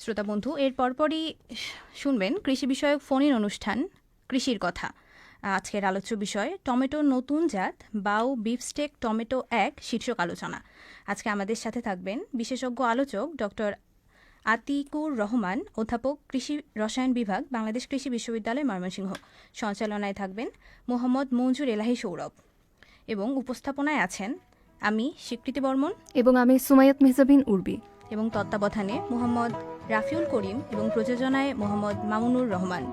শ্রোতা বন্ধু, এর পরপরই শুনবেন কৃষি বিষয়ক ফোন-ইন অনুষ্ঠান কৃষির কথা। আজকের আলোচ্য বিষয় টমেটোর নতুন জাত বাউ বিফস্টেক টমেটো ১ শীর্ষক আলোচনা। আজকে আমাদের সাথে থাকবেন বিশেষজ্ঞ আলোচক ডক্টর আতিকুর রহমান, অধ্যাপক কৃষি রসায়ন বিভাগ, বাংলাদেশ কৃষি বিশ্ববিদ্যালয়, ময়মনসিংহ। সঞ্চালনায় থাকবেন মোহাম্মদ মঞ্জুর এলাহি সৌরভ এবং উপস্থাপনায় আছেন আমি স্বীকৃতি বর্মন এবং আমি সুমাইয়াত মেহজাবিন উর্বি এবং তত্ত্বাবধানে মোহাম্মদ রাফিউল করিম এবং প্রযোজনায় মোহাম্মদ মামুনুর রহমান।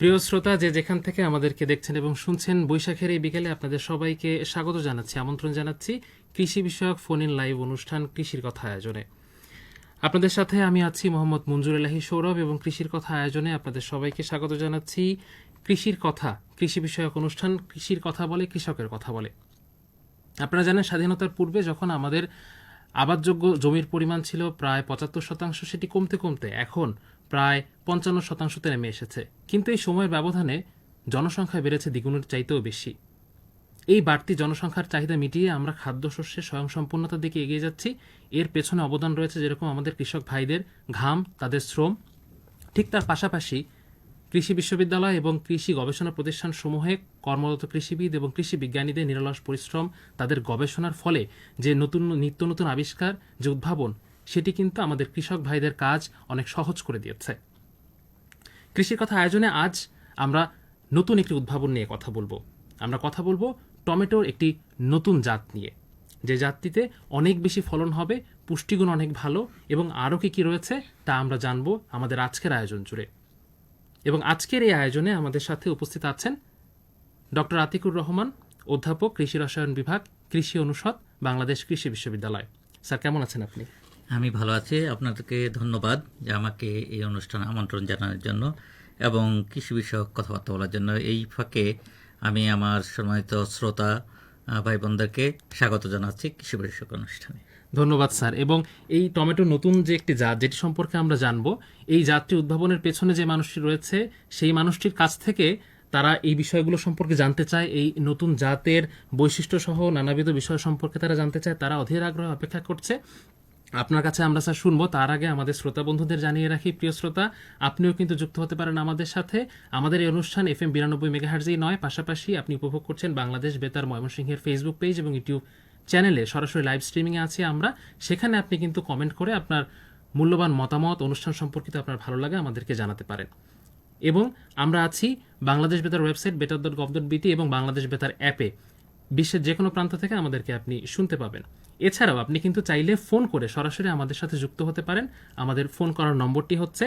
প্রিয় শ্রোতা, যে যেখান থেকে আমাদেরকে দেখছেন এবং শুনছেন, বৈশাখের এই বিকেলে আপনাদের সবাইকে স্বাগত জানাচ্ছি, আমন্ত্রণ জানাচ্ছি কৃষি বিষয়ক ফোন ইন লাইভ অনুষ্ঠান কৃষির কথা আয়োজনে। আপনাদের সাথে আমি আছি মোহাম্মদ মঞ্জুর এলাহি সৌরভ এবং কৃষির কথা আয়োজনে আপনাদের সবাইকে স্বাগত জানাচ্ছি। কৃষির কথা, কৃষি বিষয়ক অনুষ্ঠান কৃষির কথা বলে, কৃষকের কথা বলে। আপনারা জানেন, স্বাধীনতার পূর্বে যখন আমাদের আবাদযোগ্য জমির পরিমাণ ছিল প্রায় ৭৫%, সেটি কমতে কমতে এখন প্রায় ৫৫%তে নেমে এসেছে। কিন্তু এই সময়ের ব্যবধানে জনসংখ্যা বেড়েছে দ্বিগুণের চাইতেও বেশি। এই বাড়তি জনসংখ্যার চাহিদা মিটিয়ে আমরা খাদ্যশস্যের স্বয়ংসম্পূর্ণতার দিকে এগিয়ে যাচ্ছি। এর পেছনে অবদান রয়েছে যেরকম আমাদের কৃষক ভাইদের ঘাম, তাদের শ্রম, ঠিক তার পাশাপাশি কৃষি বিশ্ববিদ্যালয় এবং কৃষি গবেষণা প্রতিষ্ঠান সমূহে কর্মরত কৃষিবিদ এবং কৃষি বিজ্ঞানীদের নিরলস পরিশ্রম, তাদের গবেষণার ফলে যে নিত্য নতুন আবিষ্কার, যে উদ্ভাবন, সেটি কিন্তু আমাদের কৃষক ভাইদের কাজ অনেক সহজ করে দিয়েছে। কৃষির কথা আয়োজনে আজ আমরা নতুন একটি উদ্ভাবন নিয়ে কথা বলবো। আমরা কথা বলবো টমেটোর একটি নতুন জাত নিয়ে, যে জাতটিতে অনেক বেশি ফলন হবে, পুষ্টিগুণ অনেক ভালো এবং আরও কী রয়েছে তা আমরা জানবো আমাদের আজকের আয়োজন জুড়ে। এবং আজকের এই আয়োজনে আমাদের সাথে উপস্থিত আছেন ডক্টর আতিকুর রহমান, অধ্যাপক কৃষি রসায়ন বিভাগ, কৃষি অনুষদ, বাংলাদেশ কৃষি বিশ্ববিদ্যালয়। স্যার, কেমন আছেন আপনি? আমি ভালো আছি। আপনাদেরকে ধন্যবাদ যে আমাকে এই অনুষ্ঠানে আমন্ত্রণ জানানোর জন্য এবং কৃষি বিষয়ক কথাবার্তা বলার জন্য। এই ফাঁকে আমি আমার সম্মানিত শ্রোতা ভাই বোনদেরকে স্বাগত জানাচ্ছি কৃষি বিষয়ক অনুষ্ঠানে। ধন্যবাদ স্যার। এবং এই টমেটো নতুন যে একটি জাত, যেটি সম্পর্কে আমরা জানবো, এই জাতটি উদ্ভাবনের পেছনে যে মানুষটি রয়েছে, সেই মানুষটির কাছ থেকে তারা এই বিষয়গুলো সম্পর্কে জানতে চায়, এই নতুন জাতের বৈশিষ্ট্য সহ নানাবিধ বিষয় সম্পর্কে তারা জানতে চায়। তারা অধীর আগ্রহে অপেক্ষা করছে। আপনার কাছে আমরা স্যার শুনবো। তার আগে আমাদের শ্রোতা বন্ধুদের জানিয়ে রাখি, প্রিয় শ্রোতা, আপনিও কিন্তু যুক্ত হতে পারেন আমাদের সাথে। আমাদের এই অনুষ্ঠান FM ৯২ মেগাহার্জেই নয়, পাশাপাশি আপনি উপভোগ করছেন বাংলাদেশ বেতার ময়মনসিংহের ফেসবুক পেজ এবং ইউটিউব চ্যানেলে সরাসরি লাইভ স্ট্রিমিংয়ে আছি আমরা। সেখানে আপনি কিন্তু কমেন্ট করে আপনার মূল্যবান মতামত, অনুষ্ঠান সম্পর্কিত আপনার ভালো লাগে আমাদেরকে জানাতে পারেন। এবং আমরা আছি বাংলাদেশ বেতার ওয়েবসাইট betar.gov.bt এবং বাংলাদেশ বেতার অ্যাপে। বিশ্বের যে কোনো প্রান্ত থেকে আমাদেরকে আপনি শুনতে পাবেন। এছাড়াও আপনি কিন্তু চাইলে ফোন করে সরাসরি আমাদের সাথে যুক্ত হতে পারেন। আমাদের ফোন করার নম্বরটি হচ্ছে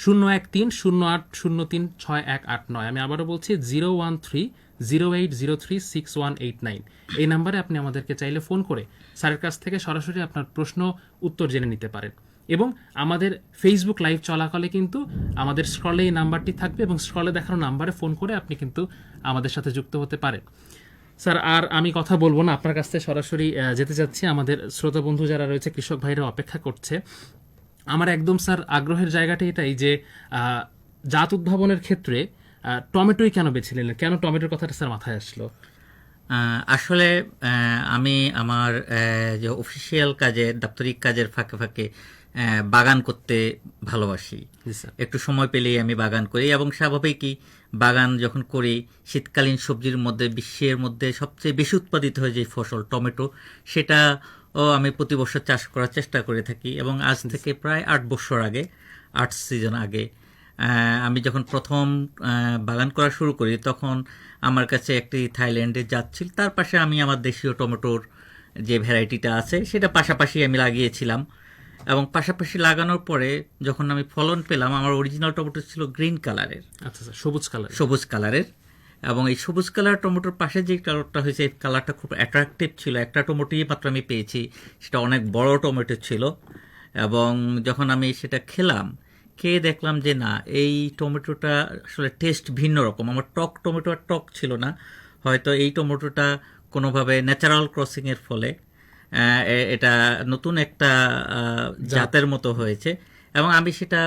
013-0803-6189। আমি আবারও বলছি 013-0803-6189। এই নাম্বারে আপনি আমাদেরকে চাইলে ফোন করে স্যারের কাছ থেকে সরাসরি আপনার প্রশ্ন উত্তর জেনে নিতে পারেন। এবং আমাদের ফেসবুক লাইভ চলাকালে কিন্তু আমাদের স্ক্রলে এই নাম্বারটি থাকবে এবং স্ক্রলে দেখানো নাম্বারে ফোন করে আপনি কিন্তু আমাদের সাথে যুক্ত হতে পারেন। স্যার, আর আমি কথা বলবো না, আপনার কাছ থেকে সরাসরি যেতে চাচ্ছি। আমাদের শ্রোতা বন্ধু যারা রয়েছে, কৃষক ভাইরা অপেক্ষা করছে। আমার একদম স্যার আগ্রহের জায়গাটা এটাই যে জাত উদ্ভাবনের ক্ষেত্রে টমেটোই কেন বেছে নিলেন? কেন টমেটোর কথাটা স্যার মাথায় আসলো? আসলে আমি আমার যে অফিসিয়াল কাজে, দাপ্তরিক কাজের ফাঁকে ফাঁকে বাগান করতে ভালোবাসি। একটু সময় পেলেই আমি বাগান করি এবং স্বাভাবিকই বাগান যখন করি, শীতকালীন সবজির মধ্যে বিশ্বের মধ্যে সবচেয়ে বেশি উৎপাদিত হয় যে ফসল টমেটো, সেটা আমি প্রতি বছর চাষ করার চেষ্টা করে থাকি। এবং আজ থেকে প্রায় ৮ বছর আগে, ৮ সিজন আগে আমি যখন প্রথম বাগান করা শুরু করি, তখন আমার কাছে একটি থাইল্যান্ডের জাত ছিল। তার পাশে আমি আমার দেশীয় টমেটোর যে ভ্যারাইটিটা আছে সেটা পাশাপাশি আমি লাগিয়েছিলাম। এবং পাশাপাশি লাগানোর পরে যখন আমি ফলন পেলাম, আমার অরিজিনাল টমেটো ছিল গ্রিন কালারের। আচ্ছা, সবুজ কালারের। এবং এই সবুজ কালার টমেটোর পাশে যে কালারটা হয়েছে, এই কালারটা খুব অ্যাট্রাকটিভ ছিল। একটা টমেটোই মাত্র আমি পেয়েছি, সেটা অনেক বড় টমেটো ছিল। এবং যখন আমি সেটা খেয়ে দেখলাম যে না, এই টমেটোটা আসলে টেস্ট ভিন্ন রকম। আমার টক টমেটো আর টক ছিল না, হয়তো এই টমেটোটা কোনোভাবে ন্যাচারাল ক্রসিংয়ের ফলে এটা নতুন একটা জাতের মতো হয়েছে। এবং আমি সেটা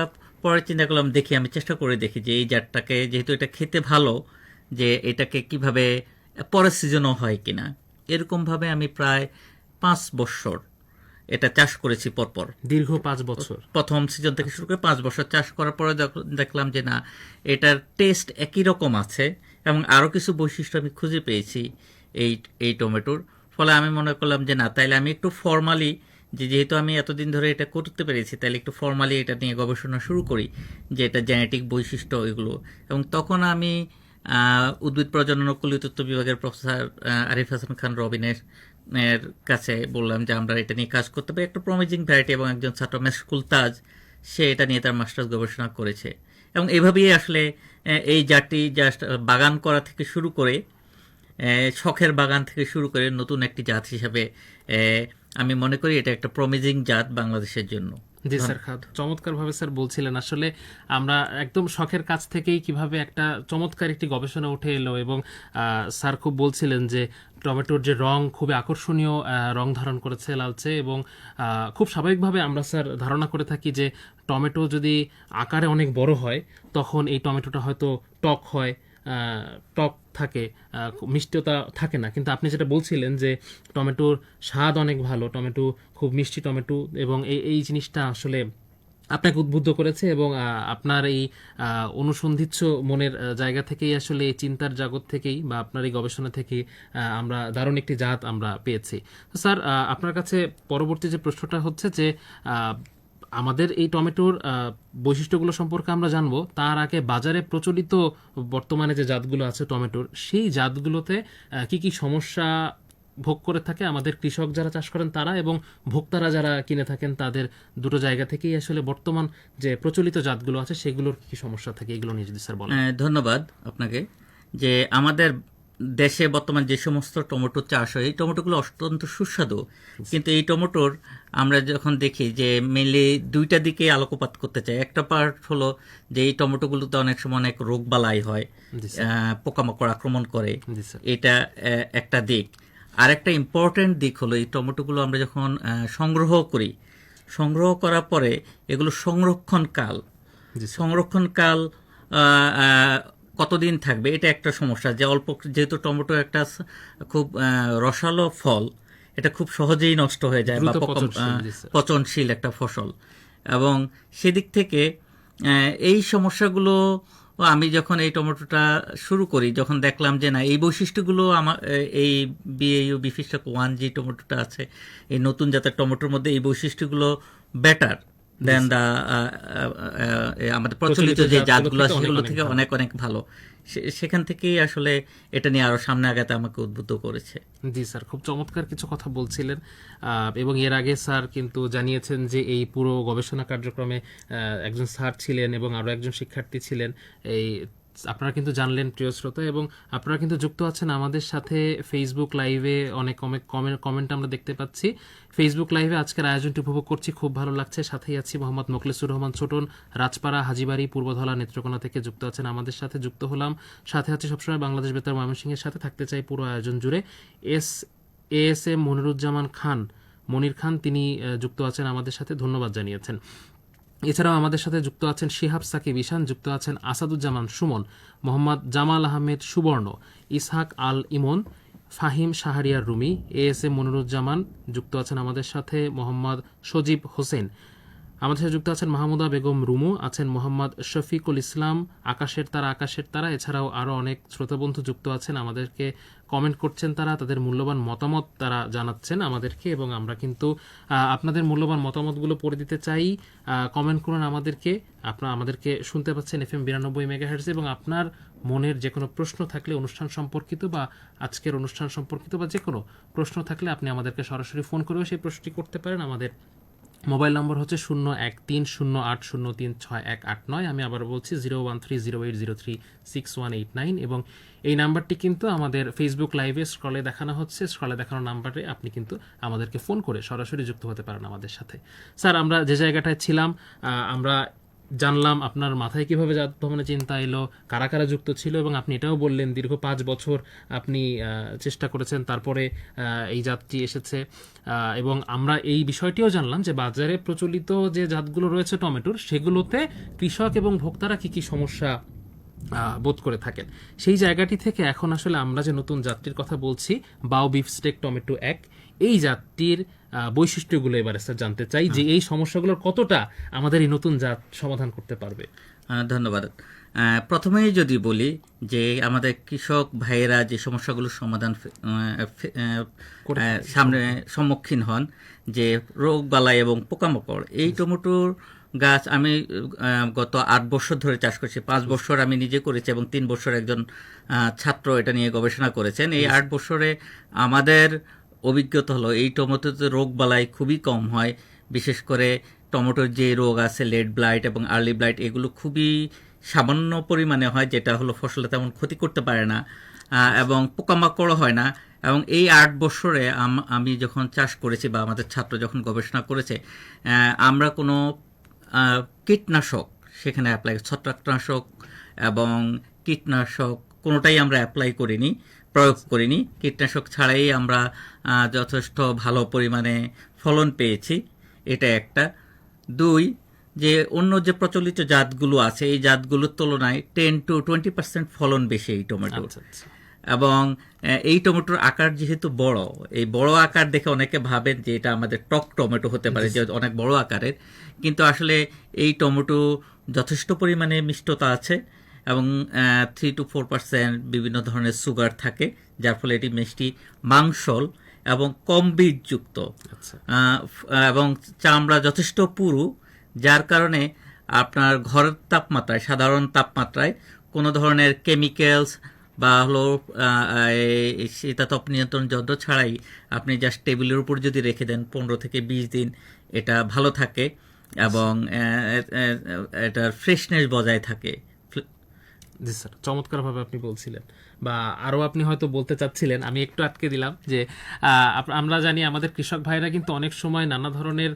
পরে চিন্তা করলাম, দেখি আমি চেষ্টা করে দেখি যে এই জাতটাকে, যেহেতু এটা খেতে ভালো, যে এটাকে কিভাবে পরের সিজনও হয় কিনা। এরকমভাবে আমি প্রায় 5 বছর এটা চাষ করেছি পরপর, দীর্ঘ 5 বছর প্রথম সিজন থেকে শুরু করে 5 বছর চাষ করার পরে দেখলাম যে না, এটার টেস্ট একই রকম আছে এবং আরও কিছু বৈশিষ্ট্য আমি খুঁজে পেয়েছি এই টমেটোর। ফলে আমি মনে করলাম যে না, তাইলে আমি একটু ফর্মালি, যেহেতু আমি এতদিন ধরে এটা করতে পেরেছি, তাহলে একটু ফর্মালি এটা নিয়ে গবেষণা শুরু করি যে এটা জেনেটিক বৈশিষ্ট্য এগুলো। এবং তখন আমি উদ্ভিদ প্রজনন ও কলিতত্ত্ব বিভাগের প্রফেসর আরিফ হাসান খান রবিনের কাছে বললাম যে আমরা এটা নিয়ে কাজ করতে পারি, একটা প্রমিজিং ভ্যারাইটি। এবং একজন ছাত্র মেশকুল তাজ, সে এটা নিয়ে তার মাস্টার্স গবেষণা করেছে। এবং এভাবেই আসলে এই জাতটি জাস্ট বাগান করা থেকে শুরু করে, শখের বাগান থেকে শুরু করে নতুন একটি জাত হিসাবে আমি মনে করি এটা একটা প্রমিজিং জাত বাংলাদেশের জন্য। জি স্যার, চমৎকারভাবে স্যার বলছিলেন। আসলে আমরা একদম শখের কাছ থেকেই কিভাবে একটা চমৎকার একটি গবেষণা উঠে এলো, এবং স্যার খুব বলছিলেন যে টমেটোর যে রং খুবই আকর্ষণীয় রং ধারণ করেছে, লালচে, এবং খুব স্বাভাবিকভাবে আমরা স্যার ধারণা করে থাকি যে টমেটো যদি আকারে অনেক বড় হয় তখন এই টমেটোটা হয়তো টক হয়, টক থাকে, মিষ্টিতা থাকে না। কিন্তু আপনি যেটা বলছিলেন যে টমেটোর স্বাদ অনেক ভালো, টমেটো খুব মিষ্টি টমেটো, এবং এই জিনিসটা আসলে আপনাকে উদ্বুদ্ধ করেছে, এবং আপনার এই অনুসন্ধিৎস মনের জায়গা থেকেই, আসলে এই চিন্তার জগৎ থেকেই বা আপনার এই গবেষণা থেকেই আমরা দারুণ একটি জাত আমরা পেয়েছি। তো স্যার, আপনার কাছে পরবর্তী যে প্রশ্নটা হচ্ছে যে আমাদের এই টমেটোর বৈশিষ্ট্যগুলো সম্পর্কে আমরা জানবো, তার আগে বাজারে প্রচলিত বর্তমানে যে জাতগুলো আছে টমেটোর, সেই জাতগুলোতে কি কি সমস্যা ভোগ করে থাকে আমাদের কৃষক যারা চাষ করেন তারা, এবং ভোক্তারা যারা কিনে থাকেন তাদের, দুটো জায়গা থেকেই আসলে বর্তমান যে প্রচলিত জাতগুলো আছে সেগুলোর কি সমস্যা থাকে, এগুলো নিয়ে যদি স্যার বলেন। ধন্যবাদ আপনাকে। যে আমাদের দেশে বর্তমান যে সমস্ত টমেটো চাষ হয়, এই টমেটোগুলো অত্যন্ত সুস্বাদু, কিন্তু এই টমেটোর আমরা যখন দেখি যে মেনলি দুইটা দিকে আলোকপাত করতে চাই। একটা পার্ট হলো যে এই টমেটোগুলোতে অনেক সময় অনেক রোগবালাই হয়, পোকামাকড় আক্রমণ করে, এটা একটা দিক। আর একটা ইম্পর্টেন্ট দিক হলো এই টমেটোগুলো আমরা যখন সংগ্রহ করি, সংগ্রহ করার পরে এগুলো সংরক্ষণকাল কতদিন থাকবে, এটা একটা সমস্যা। যে অল্প, যেহেতু টমেটো একটা খুব রসালো ফল, এটা খুব সহজেই নষ্ট হয়ে যায় বা পচনশীল একটা ফসল। এবং সেদিক থেকে এই সমস্যাগুলো আমি যখন এই টমেটোটা শুরু করি, যখন দেখলাম যে না, এই বৈশিষ্ট্যগুলো আমার এই BAU বিফিস্টাক 1G টমেটোটা আছে, এই নতুন জাতের টমেটোর মধ্যে এই বৈশিষ্ট্যগুলো বেটার দেন দা আমাদের প্রচলিত যে জাতগুলো আছে সেগুলো থেকে অনেক অনেক ভালো। সেখান থেকেই আসলে এটা নিয়ে আরো সামনে আগাতে আমাকে উদ্বুদ্ধ করেছে। জি স্যার, খুব চমৎকার কিছু কথা বলছিলেন। এবং এর আগে স্যার কিন্তু জানিয়েছেন যে এই পুরো গবেষণা কার্যক্রমে একজন স্যার ছিলেন এবং আরো একজন শিক্ষার্থী ছিলেন। এই আপনারা কিন্তু জানলেন প্রিয় শ্রোতা, এবং আপনারা কিন্তু যুক্ত আছেন আমাদের সাথে ফেসবুক লাইভে। অনেক কমেন্ট আমরা দেখতে পাচ্ছি ফেসবুক লাইভে। আজকের আয়োজনটি উপভোগ করছি, খুব ভালো লাগছে। সাথেই আছি মোহাম্মদ মোখলেসুর রহমান ছোটন, রাজপাড়া, হাজিবাড়ি, পূর্বধলা, নেত্রকোনা থেকে যুক্ত আছেন আমাদের সাথে। যুক্ত হলাম, সাথে আছি সবসময় বাংলাদেশ বেতার ময়মনসিংহের সাথে, থাকতে চাই পুরো আয়োজন জুড়ে। ASM মনিরুজ্জামান খান, মনির খান, তিনি যুক্ত আছেন আমাদের সাথে, ধন্যবাদ জানিয়েছেন। এছাড়াও আমাদের সাথে যুক্ত আছেন শিহাব সাকিব ঈশান, যুক্ত আছেন আসাদুজ্জামান সুমন, মোহাম্মদ জামাল আহমেদ সুবর্ণ, ইসহাক আল ইমন, ফাহিম শাহরিয়ার রুমি, ASM মনিরুজ্জামান, যুক্ত আছেন আমাদের সাথে মোহাম্মদ সজীব হোসেন, আমাদের সাথে যুক্ত আছেন মাহমুদা বেগম রুমু, আছেন মোহাম্মদ শফিকুল ইসলাম, আকাশের তারা। এছাড়াও আরও অনেক শ্রোতাবন্ধু যুক্ত আছেন, আমাদেরকে কমেন্ট করছেন, তারা তাদের মূল্যবান মতামত তারা জানাচ্ছেন আমাদেরকে, এবং আমরা কিন্তু আপনাদের মূল্যবান মতামতগুলো পড়ে দিতে চাই। কমেন্ট করুন আমাদেরকে। আপনারা আমাদেরকে শুনতে পাচ্ছেন FM 92 মেগাহার্টজ, এবং আপনার মনের যে কোনো প্রশ্ন থাকলে অনুষ্ঠান সম্পর্কিত বা আজকের অনুষ্ঠান সম্পর্কিত বা যে কোনো প্রশ্ন থাকলে আপনি আমাদেরকে সরাসরি ফোন করেও সেই প্রশ্নটি করতে পারেন। আমাদের মোবাইল নম্বর হচ্ছে 013080361889। আমি আবার বলছি 013080361889, এবং এই নাম্বারটি কিন্তু আমাদের ফেসবুক লাইভে স্ক্রলে দেখানো হচ্ছে। স্ক্রলে দেখানো নাম্বারে আপনি কিন্তু আমাদেরকে ফোন করে সরাসরি যুক্ত হতে পারেন আমাদের সাথে। স্যার, আমরা যে জায়গাটায় ছিলাম, আমরা জানলাম আপনার মাথায় কিভাবে জাত ভ্রমণের চিন্তা এলো, কারা কারা যুক্ত ছিল, এবং আপনি এটাও বললেন দীর্ঘ 5 বছর আপনি চেষ্টা করেছেন, তারপরে এই জাতটি এসেছে। এবং আমরা এই বিষয়টিও জানলাম যে বাজারে প্রচলিত যে জাতগুলো রয়েছে টমেটোর, সেগুলোতে কৃষক এবং ভোক্তারা কি কি সমস্যা বোধ করে থাকেন। সেই জায়গাটি থেকে এখন আসলে আমরা যে নতুন জাতটির কথা বলছি, বাও বিফস্টেক টমেটো 1, এই জাতটির বৈশিষ্ট্যগুলো এবারে স্যার জানতে চাই, যে এই সমস্যাগুলোর কতটা আমাদের এই নতুন জাত সমাধান করতে পারবে। ধন্যবাদ। প্রথমেই যদি বলি যে আমাদের কৃষক ভাইয়েরা যে সমস্যাগুলোর সমাধান সামনে সম্মুখীন হন, যে রোগ বালাই এবং পোকামাকড়, এই টমেটোর গাছ আমি গত 8 বছর ধরে চাষ করছি। 5 বছর আমি নিজে করেছি এবং 3 বছর একজন ছাত্র এটা নিয়ে গবেষণা করেছেন। এই 8 বছরে আমাদের অভিজ্ঞতা হলো এই টমেটোতে রোগ বালাই খুবই কম হয়। বিশেষ করে টমেটোর যে রোগ আছে লেট ব্লাইট এবং আর্লি ব্লাইট, এগুলো খুবই সামান্য পরিমাণে হয়, যেটা হলো ফসলে তেমন ক্ষতি করতে পারে না, এবং পোকামাকড়ও হয় না। এবং এই 8 বছরে আমি যখন চাষ করেছি বা আমাদের ছাত্র যখন গবেষণা করেছে, আমরা কোনো কীটনাশক সেখানে অ্যাপ্লাই, ছত্রাকনাশক এবং কীটনাশক কোনোটাই আমরা অ্যাপ্লাই করিনি, প্রয়োগ করিনি। কীটনাশক ছাড়াই আমরা যথেষ্ট ভালো পরিমাণে ফলন পেয়েছি, এটা একটা। 2, যে অন্য যে প্রচলিত জাতগুলো আছে এই জাতগুলোর তুলনায় 10 to 20% ফলন বেশি এই টমেটো। এবং এই টমেটোর আকার যেহেতু বড়, এই বড় আকার দেখে অনেকে ভাবেন যে এটা আমাদের টক টমেটো হতে পারে, যে অনেক বড় আকারের, কিন্তু আসলে এই টমেটো যথেষ্ট পরিমাণে মিষ্টতা আছে এবং 3 to 4% বিভিন্ন ধরনের সুগার থাকে, যার ফলে এটি মিষ্টি, মাংসল এবং কম বীজযুক্ত, এবং চামড়া যথেষ্ট পুরু, যার কারণে আপনার ঘরের তাপমাত্রায়, সাধারণ তাপমাত্রায় কোনো ধরনের কেমিক্যালস বা হলো শীতাতপ নিয়ন্ত্রণ যন্ত্র ছাড়াই আপনি জাস্ট টেবিলের উপর যদি রেখে দেন 15 থেকে 20 দিন এটা ভালো থাকে এবং এটার ফ্রেশনেস বজায় থাকে। জি স্যার, চমৎকারভাবে আপনি বলছিলেন, বা আরও আপনি হয়তো বলতে চাচ্ছিলেন, আমি একটু আটকে দিলাম, যে আমরা জানি আমাদের কৃষক ভাইরা কিন্তু অনেক সময় নানা ধরনের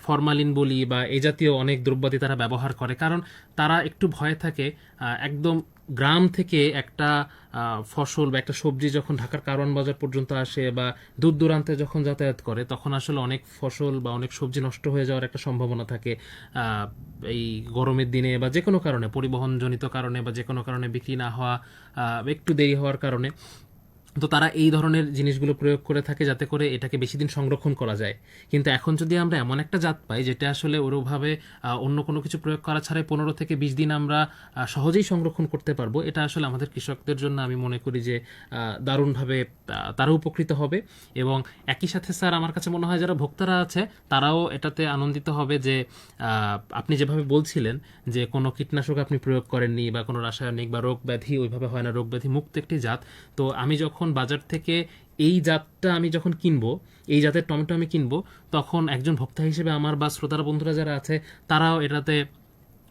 ফরমালিন বলি বা এই জাতীয় অনেক দ্রব্যাদি তারা ব্যবহার করে, কারণ তারা একটু ভয়ে থাকে একদম গ্রাম থেকে একটা ফসল বা একটা সবজি যখন ঢাকার কারওয়ান বাজার পর্যন্ত আসে বা দূর দূরান্তে যখন যাতায়াত করে, তখন আসলে অনেক ফসল বা অনেক সবজি নষ্ট হয়ে যাওয়ার একটা সম্ভাবনা থাকে এই গরমের দিনে, বা যে কোনো কারণে, পরিবহনজনিত কারণে বা যে কোনো কারণে বিক্রি না হওয়া, একটু দেরি হওয়ার কারণে। তো তারা এই ধরনের জিনিসগুলো প্রয়োগ করে থাকে যাতে করে এটাকে বেশি দিন সংরক্ষণ করা যায়। কিন্তু এখন যদি আমরা এমন একটা জাত পাই যেটা আসলে ওরভাবে অন্য কোনো কিছু প্রয়োগ করা ছাড়াই 15 থেকে 20 দিন আমরা সহজেই সংরক্ষণ করতে পারবো, এটা আসলে আমাদের কৃষকদের জন্য আমি মনে করি যে দারুণভাবে তারা উপকৃত হবে। এবং একই সাথে স্যার আমার কাছে মনে হয় যারা ভোক্তারা আছে তারাও এটাতে আনন্দিত হবে, যে আপনি যেভাবে বলছিলেন যে কোনো কীটনাশক আপনি প্রয়োগ করেননি বা কোনো রাসায়নিক বা রোগ ব্যাধি ওইভাবে হয় না, রোগ ব্যাধি মুক্ত একটি জাত। তো আমি যখন বাজার থেকে এই জাতটা আমি যখন কিনবো, এই জাতের টমেটো আমি কিনবো, তখন একজন ভোক্তা হিসেবে আমার বা শ্রোতারা বন্ধুরা যারা আছে তারাও এটাতে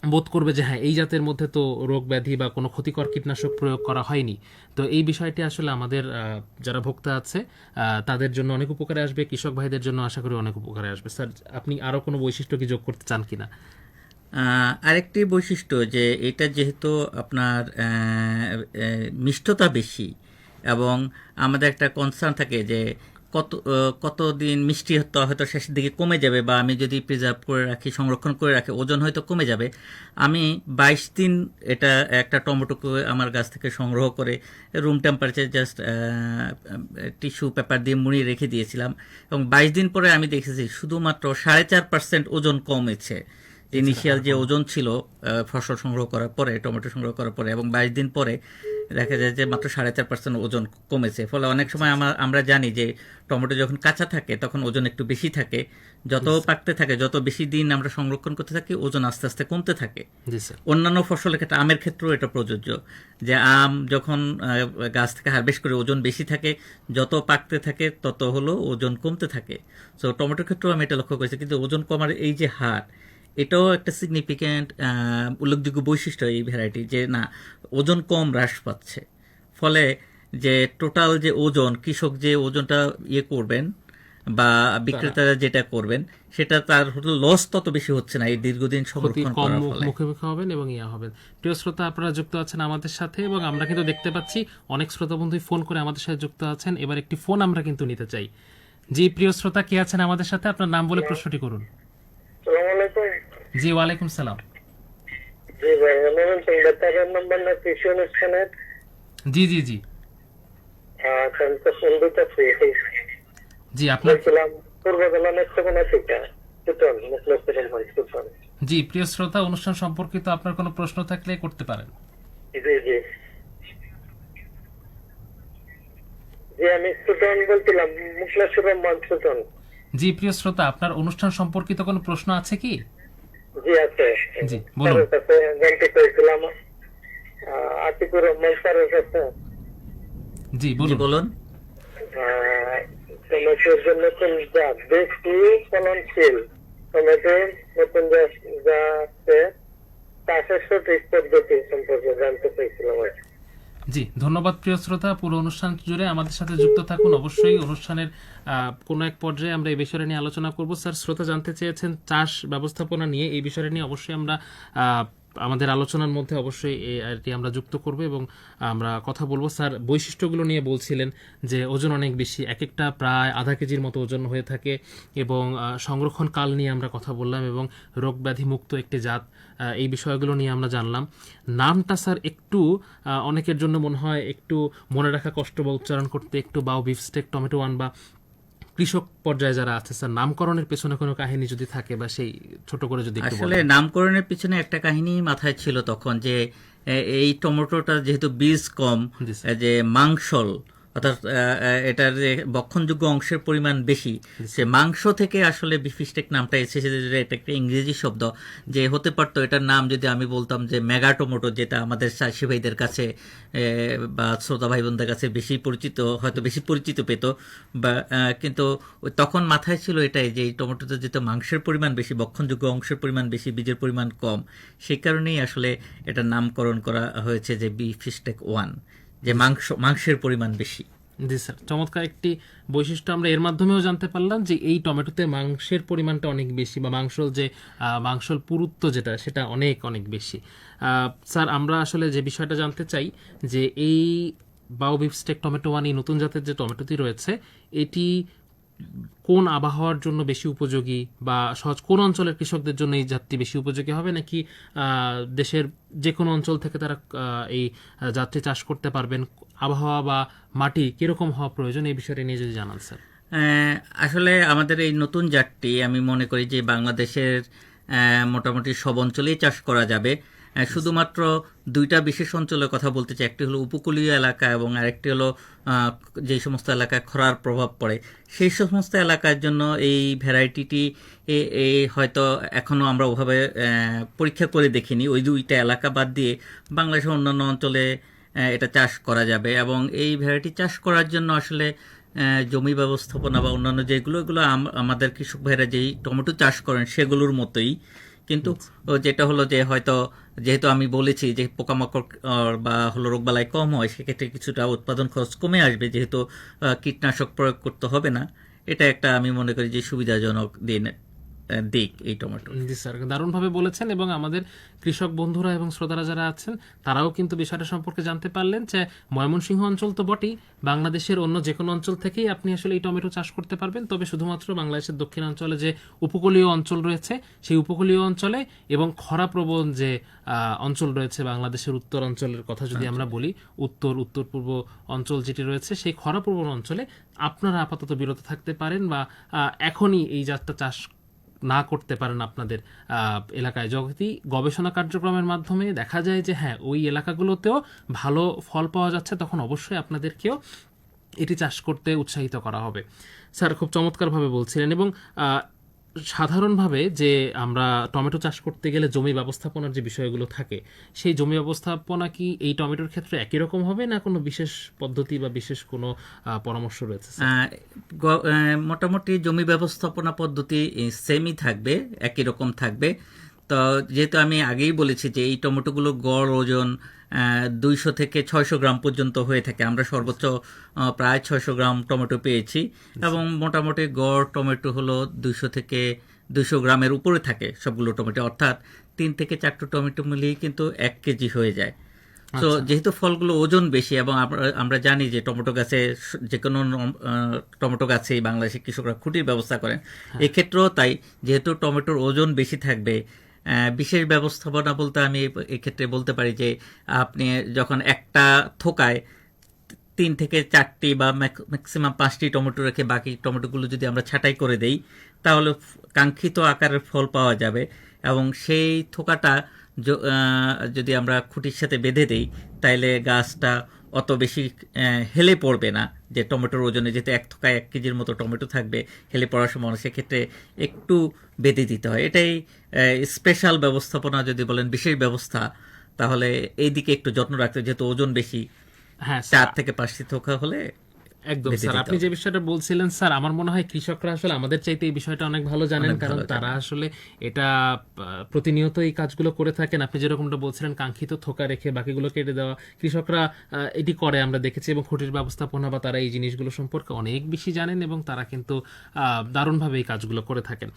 বোধ করবে যে হ্যাঁ, এই জাতের মধ্যে তো রোগ ব্যাধি বা কোনো ক্ষতিকর কীটনাশক প্রয়োগ করা হয়নি। তো এই বিষয়টি আসলে আমাদের যারা ভোক্তা আছে তাদের জন্য অনেক উপকারে আসবে, কৃষক ভাইদের জন্য আশা করি অনেক উপকারে আসবে। স্যার, আপনি আরও কোনো বৈশিষ্ট্য কি যোগ করতে চান কিনা? আরেকটি বৈশিষ্ট্য, যে এটা যেহেতু আপনার মিষ্টতা বেশি, এবং আমাদের একটা কনসার্ন থাকে যে কতদিন মিষ্টি হয়তো শেষের দিকে কমে যাবে, বা আমি যদি প্রিজার্ভ করে রাখি, সংরক্ষণ করে রাখি, ওজন হয়তো কমে যাবে। আমি 22 দিন এটা একটা টমেটোকে আমার গাছ থেকে সংগ্রহ করে room temperature just tissue paper দিয়ে মুড়িয়ে রেখে দিয়েছিলাম, এবং 22 দিন পরে আমি দেখেছি শুধুমাত্র 4.5% ওজন কমেছে। ইনিশিয়াল যে ওজন ছিল ফসল সংগ্রহ করার পরে, টমেটো সংগ্রহ করার পরে, এবং 22 দিন পরে দেখা যায় যে মাত্র 4.5% ওজন কমেছে। ফলে অনেক সময় আমরা জানি যে টমেটো যখন কাঁচা থাকে তখন ওজন একটু বেশি থাকে, যত পাকতে থাকে, যত বেশি দিন আমরা সংরক্ষণ করতে থাকি, ওজন আস্তে আস্তে কমতে থাকে। অন্যান্য ফসলের ক্ষেত্রে, আমের ক্ষেত্রেও এটা প্রযোজ্য, যে আম যখন গাছ থেকে হারভেস্ট করে ওজন বেশি থাকে, যত পাকতে থাকে তত হলো ওজন কমতে থাকে। সো টমেটোর ক্ষেত্রেও আমি এটা লক্ষ্য করেছি। কিন্তু ওজন কমার এই যে হার, এটাও একটা সিগনিফিক্যান্ট উল্লেখযোগ্য বৈশিষ্ট্য এই ভ্যারাইটি, যে না, ওজন কম হ্রাস পাচ্ছে। ফলে যে টোটাল যে ওজন, কৃষক যে ওজনটা করবেন বা বিক্রেতারা যেটা করবেন সেটা তার লস তত বেশি হচ্ছে না এই দীর্ঘদিন ক্ষতি সংরক্ষণ কম করার ফলে। মুখোমুখি হবেন এবং হবেন। প্রিয় শ্রোতা, আপনারা যুক্ত আছেন আমাদের সাথে এবং আমরা কিন্তু দেখতে পাচ্ছি অনেক শ্রোতা বন্ধুই ফোন করে আমাদের সাথে যুক্ত আছেন। এবার একটি ফোন আমরা কিন্তু নিতে চাই। জি প্রিয় শ্রোতা, কে আছেন আমাদের সাথে? আপনার নাম বলে প্রশ্নটি করুন। জি ওয়ালাইকুম সালাম। জি ভাই, আমি বেতারের নম্বর না কৃষি অনুষ্ঠানের জি জি জি ফোন দিতেছি। জি আপনার বলছিলাম পূর্ব জেলা নেত্রকোনা থেকে সুতন মুখলেশ্বরম হয় সুতন। জি প্রিয় শ্রোতা, অনুষ্ঠান সম্পর্কিত আপনার কোনো প্রশ্ন থাকলে করতে পারেন। জি জি জি, আমি সুতন বলছিলাম, মুখলেশ্বরম সুতন। জি প্রিয় শ্রোতা, আপনার অনুষ্ঠান সম্পর্কিত কোনো প্রশ্ন আছে কি? জি আছে। জি বলুন। স্যারের কাছে জানতে চাইছিলাম, আতিকুর রহমান স্যারের কাছে জি জি বলুন। বলুন। টমেটোর জন্য নতুন জাত বেশি ফলনশীল টমেটোর নতুন জাতে চাষের সঠিক পদ্ধতি সম্পর্কে জানতে চাইছিলাম আর কি। জি ধন্যবাদ প্রিয় শ্রোতা, পুরো অনুষ্ঠান জুড়ে আমাদের সাথে যুক্ত থাকুন। অবশ্যই অনুষ্ঠানের কোনো এক পর্যায়ে আমরা এই বিষয় নিয়ে আলোচনা করব। স্যার, শ্রোতা জানতে চেয়েছেন চাষ ব্যবস্থাপনা নিয়ে, এই বিষয় নিয়ে অবশ্যই আমরা আমাদের আলোচনার মধ্যে অবশ্যই এটি আমরা যুক্ত করব এবং আমরা কথা বলবো। স্যার বৈশিষ্ট্যগুলো নিয়ে বলছিলেন যে ওজন অনেক বেশি, এক একটা প্রায় আধা কেজির মতো ওজন হয়ে থাকে এবং সংরক্ষণ কাল নিয়ে আমরা কথা বললাম এবং রোগ ব্যাধি মুক্ত একটি জাত, এই বিষয়গুলো নিয়ে আমরা জানলাম। নামটা স্যার একটু অনেকের জন্য মনে হয় একটু মনে রাখা কষ্ট বা উচ্চারণ করতে একটু বাও বিফস্টেক টমেটো ওয়ান বা কৃষক পর্যায়ে যারা আছে, স্যার নামকরণের পেছনে কোনো কাহিনী যদি থাকে বা সেই ছোট করে যদি একটু আসলে বলেন। নামকরণের পিছনে একটা কাহিনী মাথায় ছিল তখন, যে এই টমেটোটা যেহেতু বীজ কম, জি স্যার। যে মাংসল অর্থাৎ এটার যে বক্ষণযোগ্য অংশের পরিমাণ বেশি, সে মাংস থেকে আসলে বিফিস্টেক নামটা এসেছে। এটা একটা ইংরেজি শব্দ, যে হতে পারতো এটার নাম যদি আমি বলতাম যে মেগা টমেটো, যেটা আমাদের চাষি ভাইদের কাছে বা শ্রোতা ভাই বোনদের কাছে বেশি পরিচিত, হয়তো বেশি পরিচিত পেত বা কিন্তু তখন মাথায় ছিল এটাই, যে এই টমেটোতে যেহেতু মাংসের পরিমাণ বেশি, বক্ষণযোগ্য অংশের পরিমাণ বেশি, বীজের পরিমাণ কম, সেই কারণেই আসলে এটার নামকরণ করা হয়েছে যে বিফিস্টেক ওয়ান, যে মাংসের পরিমাণ বেশি। জি স্যার, চমৎকার একটি বৈশিষ্ট্য আমরা এর মাধ্যমেও জানতে পারলাম যে এই টমেটোতে মাংসের পরিমাণটা অনেক বেশি বা মাংসল পুরুত্ব যেটা সেটা অনেক অনেক বেশি। স্যার আমরা আসলে যে বিষয়টা জানতে চাই যে এই বাও বিফস্টেক টমেটো ওয়ান, এই নতুন জাতের যে টমেটোটি রয়েছে, এটি কোন আবহাওয়ার জন্য বেশি উপযোগী বা সহজ কোন অঞ্চলের কৃষকদের জন্য এই জাতটি বেশি উপযোগী হবে, নাকি দেশের যে কোনো অঞ্চল থেকে তারা এই জাতটি চাষ করতে পারবেন? আবহাওয়া বা মাটি কিরকম হওয়া প্রয়োজন, এই বিষয়টি নিয়ে যদি জানান স্যার। আসলে আমাদের এই নতুন জাতটি আমি মনে করি যে বাংলাদেশের মোটামুটি সব অঞ্চলেই চাষ করা যাবে। শুধুমাত্র দুইটা বিশেষ অঞ্চলের কথা বলতে চাই, একটি হলো উপকূলীয় এলাকা এবং আরেকটি হলো যে সমস্ত এলাকায় খরার প্রভাব পড়ে, সেই সমস্ত এলাকার জন্য এই ভ্যারাইটিটি হয়তো এখনও আমরা ওভাবে পরীক্ষা করে দেখিনি। ওই দুইটা এলাকা বাদ দিয়ে বাংলাদেশের অন্যান্য অঞ্চলে এটা চাষ করা যাবে এবং এই ভ্যারাইটি চাষ করার জন্য আসলে জমি ব্যবস্থাপনা বা অন্যান্য এগুলো আমাদের কৃষক ভাইরা যেই টমেটো চাষ করেন সেগুলোর মতোই, কিন্তু যেটা হলো যে হয়তো যেহেতু আমি বলেছি যে পোকামাকড় বা হলো রোগবালাই কম হয়, সেক্ষেত্রে কিছুটা উৎপাদন খরচ কমে আসবে, যেহেতু কীটনাশক প্রয়োগ করতে হবে না। এটা একটা আমি মনে করি যে সুবিধাজনক দিক এই টমেটো। জি স্যার, দারুণভাবে বলেছেন এবং আমাদের কৃষক বন্ধুরা এবং শ্রোতারা যারা আছেন তারাও কিন্তু বিষয়টা সম্পর্কে জানতে পারলেন যে ময়মনসিংহ অঞ্চল তো বটেই, বাংলাদেশের অন্য যে কোনো অঞ্চল থেকেই আপনি আসলে এই টমেটো চাষ করতে পারবেন। তবে শুধুমাত্র বাংলাদেশের দক্ষিণাঞ্চলে যে উপকূলীয় অঞ্চল রয়েছে, সেই উপকূলীয় অঞ্চলে এবং খরাপ্রবণ যে অঞ্চল রয়েছে, বাংলাদেশের উত্তর অঞ্চলের কথা যদি আমরা বলি, উত্তর পূর্ব অঞ্চল যেটি রয়েছে, সেই খরাপ্রবণ অঞ্চলে আপনারা আপাতত বিরত থাকতে পারেন বা এখনই এই জাতটা চাষ না করতে পারেন আপনাদের এলাকায়। যদি গবেষণা কার্যক্রমের মাধ্যমে দেখা যায় যে হ্যাঁ ওই এলাকাগুলোতেও ভালো ফল পাওয়া যাচ্ছে, তখন অবশ্যই আপনাদেরকেও এটি চাষ করতে উৎসাহিত করা হবে। স্যার খুব চমৎকারভাবে বলছিলেন এবং সাধারণভাবে যে আমরা টমেটো চাষ করতে গেলে জমি ব্যবস্থাপনার যে বিষয়গুলো থাকে, সেই জমি ব্যবস্থাপনা কি এই টমেটোর ক্ষেত্রে একই রকম হবে না কোনো বিশেষ পদ্ধতি বা বিশেষ কোনো পরামর্শ রয়েছে? মোটামুটি জমি ব্যবস্থাপনা পদ্ধতি সেমই থাকবে, একই রকম থাকবে। তো যেহেতু আমি আগেই বলেছি যে এই টমেটোগুলো গড় ওজন 200 থেকে 600 গ্রাম পর্যন্ত হয়ে থাকে, আমরা সর্বোচ্চ প্রায় 600 গ্রাম টমেটো পেয়েছি, এবং মোটামুটি গড় টমেটো হলো 200 থেকে 200 গ্রামের উপরে থাকে সবগুলো টমেটো, অর্থাৎ 3 থেকে 4টা টমেটো মিলিয়ে কিন্তু 1 কেজি হয়ে যায়। তো যেহেতু ফলগুলো ওজন বেশি, এবং আমরা জানি যে টমেটো গাছে যে কোনো টমেটো গাছে বাংলাদেশে কৃষকরা খুঁটির ব্যবস্থা করেন, এক্ষেত্রেও তাই, যেহেতু টমেটোর ওজন বেশি থাকবে, বিশেষ ব্যবস্থাপনা বলতে আমি এক্ষেত্রে বলতে পারি যে আপনি যখন একটা থোকায় 3 থেকে 4টি বা ম্যাক্সিমাম 5টি টমেটো রেখে বাকি টমেটোগুলো যদি আমরা ছাঁটাই করে দেই, তাহলে কাঙ্ক্ষিত আকারের ফল পাওয়া যাবে। এবং সেই থোকাটা যদি আমরা খুঁটির সাথে বেঁধে দেই, তাইলে গাছটা অত বেশি হেলে পড়বে না, যে টমেটোর ওজনে যেহেতু 1 থোকায় 1 কেজির মতো টমেটো থাকবে, হেলে পড়ার সম্ভাবনা, সেক্ষেত্রে একটু বেঁধে দিতে হয়। এটাই স্পেশাল ব্যবস্থাপনা যদি বলেন, বিশেষ ব্যবস্থা, তাহলে এই দিকে একটু যত্ন রাখতে, যেহেতু ওজন বেশি, হ্যাঁ 4 থেকে 5টি থোকা হলে একদম স্যার, আপনি যে বিষয়টা বলছিলেন স্যার, আমার মনে হয় কৃষকরা আসলে আমাদের চাইতে এই বিষয়টা অনেক ভালো জানেন, কারণ তারা আসলে এটা প্রতিনিয়ত এই কাজগুলো করে থাকেন। আপনি যেরকমটা বলছিলেন কাঙ্ক্ষিত থোকা রেখে বাকিগুলো কেটে দেওয়া, কৃষকরা এটি করে আমরা দেখেছি, এবং খুঁটির ব্যবস্থাপনা বা তারা এই জিনিসগুলো সম্পর্কে অনেক বেশি জানেন, এবং তারা কিন্তু দারুণভাবে এই কাজগুলো করে থাকেন।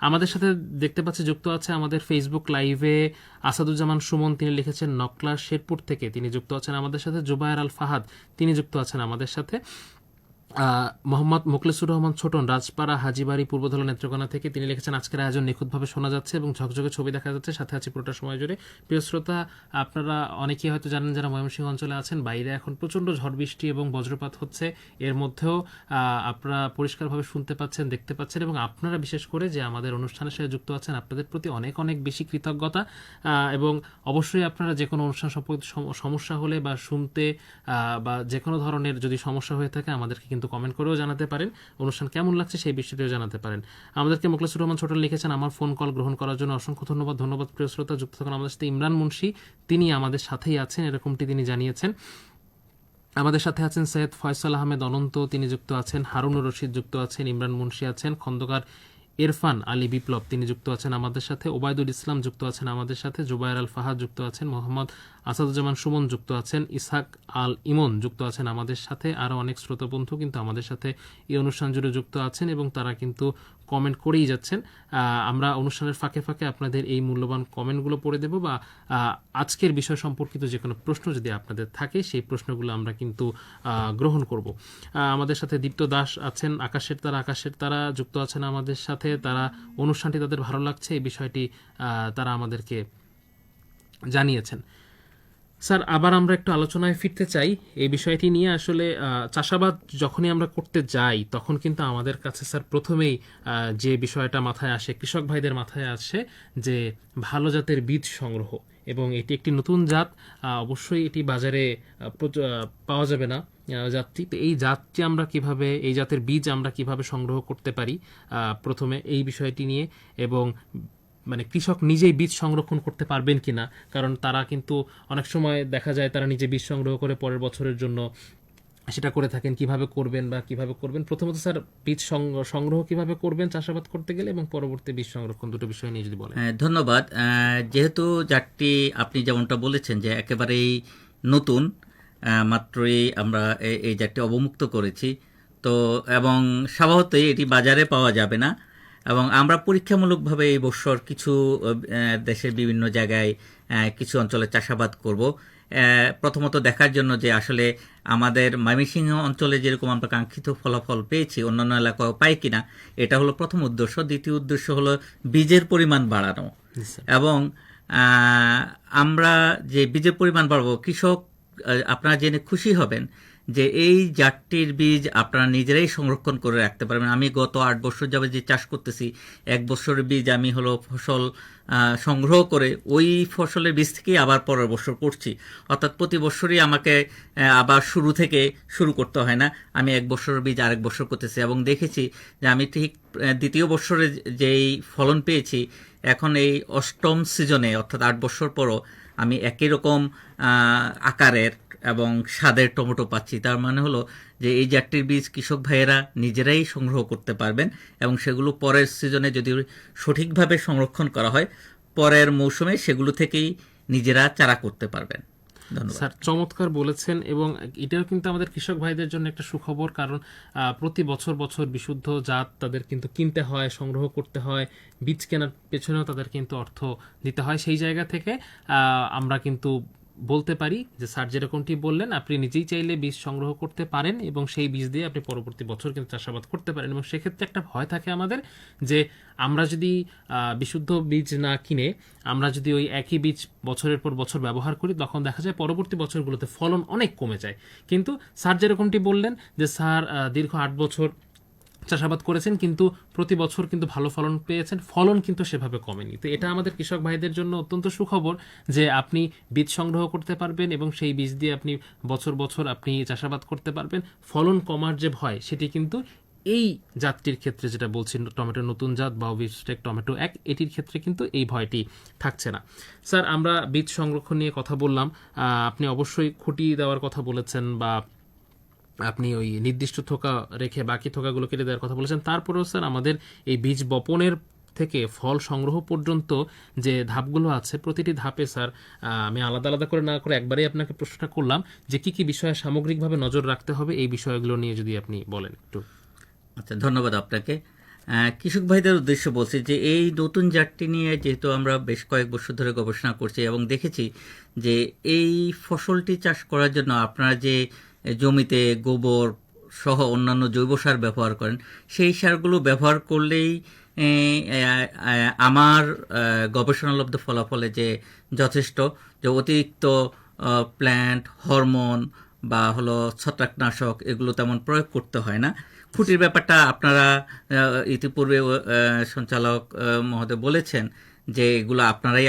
আমাদের সাথে দেখতে পাচ্ছি যুক্ত আছে আমাদের ফেসবুক লাইভে আসাদুজ্জামান সুমন, তিনি লিখেছেন নকলা শেরপুর থেকে, তিনি যুক্ত আছেন আমাদের সাথে। জুবায়ের আল ফাহাদ, তিনি যুক্ত আছেন আমাদের সাথে। মোহাম্মদ মোখলেসুর রহমান ছোটন, রাজপাড়া হাজিবাড়ি পূর্বধলা নেত্রকোনা থেকে, তিনি লিখেছেন আজকের আয়োজন নিখুঁতভাবে শোনা যাচ্ছে এবং ঝকঝকে ছবি দেখা যাচ্ছে, সাথে আছে পুরোটা সময় জুড়ে। প্রিয় শ্রোতা, আপনারা অনেকেই হয়তো জানেন যারা ময়মনসিংহ অঞ্চলে আছেন, বাইরে এখন প্রচণ্ড ঝড় বৃষ্টি এবং বজ্রপাত হচ্ছে, এর মধ্যেও আপনারা পরিষ্কারভাবে শুনতে পাচ্ছেন, দেখতে পাচ্ছেন, এবং আপনারা বিশেষ করে যে আমাদের অনুষ্ঠানের সাথে যুক্ত আছেন, আপনাদের প্রতি অনেক অনেক বেশি কৃতজ্ঞতা। এবং অবশ্যই আপনারা যে কোনো অনুষ্ঠান সম্পর্কে সমস্যা হলে বা শুনতে বা যে কোনো ধরনের যদি সমস্যা হয়ে থাকে, আমাদেরকে কিন্তু কমেন্ট করেও জানাতে পারেন, অনুষ্ঠান কেমন লাগছে সেই বিষয়টিও জানাতে পারেন আমাদেরকে। মোখলেসুর রহমান ছোটন লিখেছেন আমার ফোন কল গ্রহণ করার জন্য অসংখ্য ধন্যবাদ। ধন্যবাদ প্রিয় শ্রোতা। যুক্ত থাকুন আমাদের সাথে ইমরান মুন্সি, তিনি আমাদের সাথেই আছেন, এরকমটি তিনি জানিয়েছেন। আমাদের সাথে আছেন সৈয়দ ফয়সাল আহমেদ অনন্ত, তিনি যুক্ত আছেন। হারুনুর রশিদ যুক্ত আছেন, ইমরান মুন্সি আছেন, খন্দকার ইরফান আলী বিপ্লব, তিনি যুক্ত আছেন আমাদের সাথে। ওবায়দুল ইসলাম যুক্ত আছেন আমাদের সাথে। জুবায়ের আল ফাহাদ যুক্ত আছেন। মোহাম্মদ আসাদুজ্জামান সুমন যুক্ত আছেন। ইসহাক আল ইমন যুক্ত আছেন আমাদের সাথে। আরও অনেক শ্রোতাবন্ধু কিন্তু আমাদের সাথে এই অনুষ্ঠান জুড়ে যুক্ত আছেন, এবং তারা কিন্তু কমেন্ট করেই যাচ্ছেন। আমরা অনুষ্ঠানের ফাঁকে ফাঁকে আপনাদের এই মূল্যবান কমেন্টগুলো পড়ে দেব, বা আজকের বিষয় সম্পর্কিত যে কোনো প্রশ্ন যদি আপনাদের থাকে, সেই প্রশ্নগুলো আমরা কিন্তু গ্রহণ করব। আমাদের সাথে দীপ্ত দাস আছেন, আকাশের তারা যুক্ত আছেন আমাদের সাথে। তারা অনুষ্ঠানটি তাদের ভালো লাগছে, এই বিষয়টি তারা আমাদেরকে জানিয়েছেন। স্যার, আবার আমরা একটু আলোচনায় ফিরতে চাই এই বিষয়টি নিয়ে। আসলে চাষাবাদ যখনই আমরা করতে যাই, তখন কিন্তু আমাদের কাছে স্যার প্রথমেই যে বিষয়টা মাথায় আসে, কৃষক ভাইদের মাথায় আসে, যে ভালো জাতের বীজ সংগ্রহ, এবং এটি একটি নতুন জাত, অবশ্যই এটি বাজারে পাওয়া যাবে না জাতটি। তো এই জাতটি আমরা কিভাবে, এই জাতের বীজ আমরা কিভাবে সংগ্রহ করতে পারি, প্রথমে এই বিষয়টি নিয়ে, এবং মানে কৃষক নিজেই বীজ সংরক্ষণ করতে পারবেন কিনা, কারণ তারা কিন্তু অনেক সময় দেখা যায় তারা নিজে বীজ সংগ্রহ করে পরের বছরের জন্য সেটা করে থাকেন। কিভাবে করবেন বা কিভাবে করবেন, প্রথমত স্যার বীজ সংগ্রহ কিভাবে করবেন চাষাবাদ করতে গেলে, এবং পরবর্তী বীজ সংরক্ষণ, দুটো বিষয় নিয়ে যদি বলেন। ধন্যবাদ। যেহেতু জাতটি আপনি যেমনটা বলেছেন যে একেবারেই নতুন, মাত্রই আমরা এই জাতটি অবমুক্ত করেছি, তো এবং স্বভাবতই এটি বাজারে পাওয়া যাবে না, এবং আমরা পরীক্ষামূলকভাবে এই বছর কিছু দেশের বিভিন্ন জায়গায় কিছু অঞ্চলে চাষাবাদ করব, প্রথমত দেখার জন্য যে আসলে আমাদের ময়মনসিংহ অঞ্চলে যেরকম আমরা কাঙ্ক্ষিত ফলাফল পেয়েছি অন্যান্য এলাকাও পাই কিনা, এটা হলো প্রথম উদ্দেশ্য। দ্বিতীয় উদ্দেশ্য হলো বীজের পরিমাণ বাড়ানো, এবং আমরা যে বীজের পরিমাণ বাড়াবো, কৃষক আপনারা জেনে খুশি হবেন যে এই জাতটির বীজ আপনারা নিজেরাই সংরক্ষণ করে রাখতে পারবেন। আমি গত 8 বছর যাবে যে চাষ করতেছি, 1 বছরের বীজ আমি ফসল সংগ্রহ করে ওই ফসলের বীজ থেকেই আবার পরের বছর করছি, অর্থাৎ প্রতি বছরই আমাকে আবার শুরু থেকে শুরু করতে হয় না। আমি 1 বছরের বীজ আরেক বছর করতেছি, এবং দেখেছি যে আমি ঠিক দ্বিতীয় বছরে যেই ফলন পেয়েছি, এখন এই 8ম সিজনে অর্থাৎ 8 বছর পরও আমি একই রকম আকারের এবং স্বাদের টমেটো পাচ্ছি। তার মানে হলো যে এই জাতটির বীজ কৃষক ভাইয়েরা নিজেরাই সংগ্রহ করতে পারবেন, এবং সেগুলো পরের সিজনে যদি সঠিকভাবে সংরক্ষণ করা হয়, পরের মৌসুমে সেগুলো থেকেই নিজেরা চারা করতে পারবেন। ধন্যবাদ স্যার, চমৎকার বলেছেন। এবং এটাও কিন্তু আমাদের কৃষক ভাইদের জন্য একটা সুখবর, কারণ প্রতি বছর বছর বিশুদ্ধ জাত তাদের কিন্তু কিনতে হয়, সংগ্রহ করতে হয়, বীজ কেনার পেছনেও তাদের কিন্তু অর্থ দিতে হয়। সেই জায়গা থেকে আমরা কিন্তু বলতে পারি যে স্যার যেরকমটি বললেন, আপনি নিজেই চাইলে বীজ সংগ্রহ করতে পারেন এবং সেই বীজ দিয়ে আপনি পরবর্তী বছর কিন্তু চাষাবাদ করতে পারেন। এবং সেক্ষেত্রে একটা ভয় থাকে আমাদের যে আমরা যদি বিশুদ্ধ বীজ না কিনে আমরা যদি ওই একই বীজ বছরের পর বছর ব্যবহার করি, তখন দেখা যায় পরবর্তী বছরগুলোতে ফলন অনেক কমে যায়। কিন্তু স্যার যেরকমটি বললেন যে স্যার দীর্ঘ 8 বছর চাষাবাদ করেছেন, কিন্তু প্রতি বছর কিন্তু ভালো ফলন পেয়েছেন, ফলন কিন্তু সেভাবে কমেনি। তো এটা আমাদের কৃষক ভাইদের জন্য অত্যন্ত সুখবর যে আপনি বীজ সংগ্রহ করতে পারবেন এবং সেই বীজ দিয়ে আপনি বছর বছর আপনি চাষাবাদ করতে পারবেন। ফলন কমার যে ভয়, সেটি কিন্তু এই জাতটির ক্ষেত্রে, যেটা বলছি টমেটো নতুন জাত বা বিফস্টেক টমেটো 1, এটির ক্ষেত্রে কিন্তু এই ভয়টি থাকছে না। স্যার, আমরা বীজ সংরক্ষণ নিয়ে কথা বললাম, আপনি অবশ্যই খুঁটি দেওয়ার কথা বলেছেন বা আপনি ওই নির্দিষ্ট থোকা রেখে বাকি থোকাগুলো কেটে দেওয়ার কথা বলেছেন। তারপরেও স্যার আমাদের এই বীজ বপনের থেকে ফল সংগ্রহ পর্যন্ত যে ধাপগুলো আছে, প্রতিটি ধাপে স্যার আমি আলাদা আলাদা করে না করে একবারেই আপনাকে প্রশ্নটা করলাম যে কি কি বিষয়ে সামগ্রিকভাবে নজর রাখতে হবে, এই বিষয়গুলো নিয়ে যদি আপনি বলেন একটু। আচ্ছা, ধন্যবাদ আপনাকে। কৃষক ভাইদের উদ্দেশ্য বলছি যে এই নতুন জাতটি নিয়ে যেহেতু আমরা বেশ কয়েক বছর ধরে গবেষণা করছি এবং দেখেছি যে এই ফসলটি চাষ করার জন্য আপনারা যে জমিতে গোবর সহ অন্যান্য জৈব সার ব্যবহার করেন, সেই সারগুলো ব্যবহার করলেই আমার গবেষণালব্ধ ফলাফলে যে যথেষ্ট, যে অতিরিক্ত প্ল্যান্ট হরমোন বা হলো ছত্রাকনাশক এগুলো তেমন প্রয়োগ করতে হয় না। খুঁটির ব্যাপারটা আপনারা ইতিপূর্বে সঞ্চালক মহোদয় বলেছেন যে এগুলো আপনারাই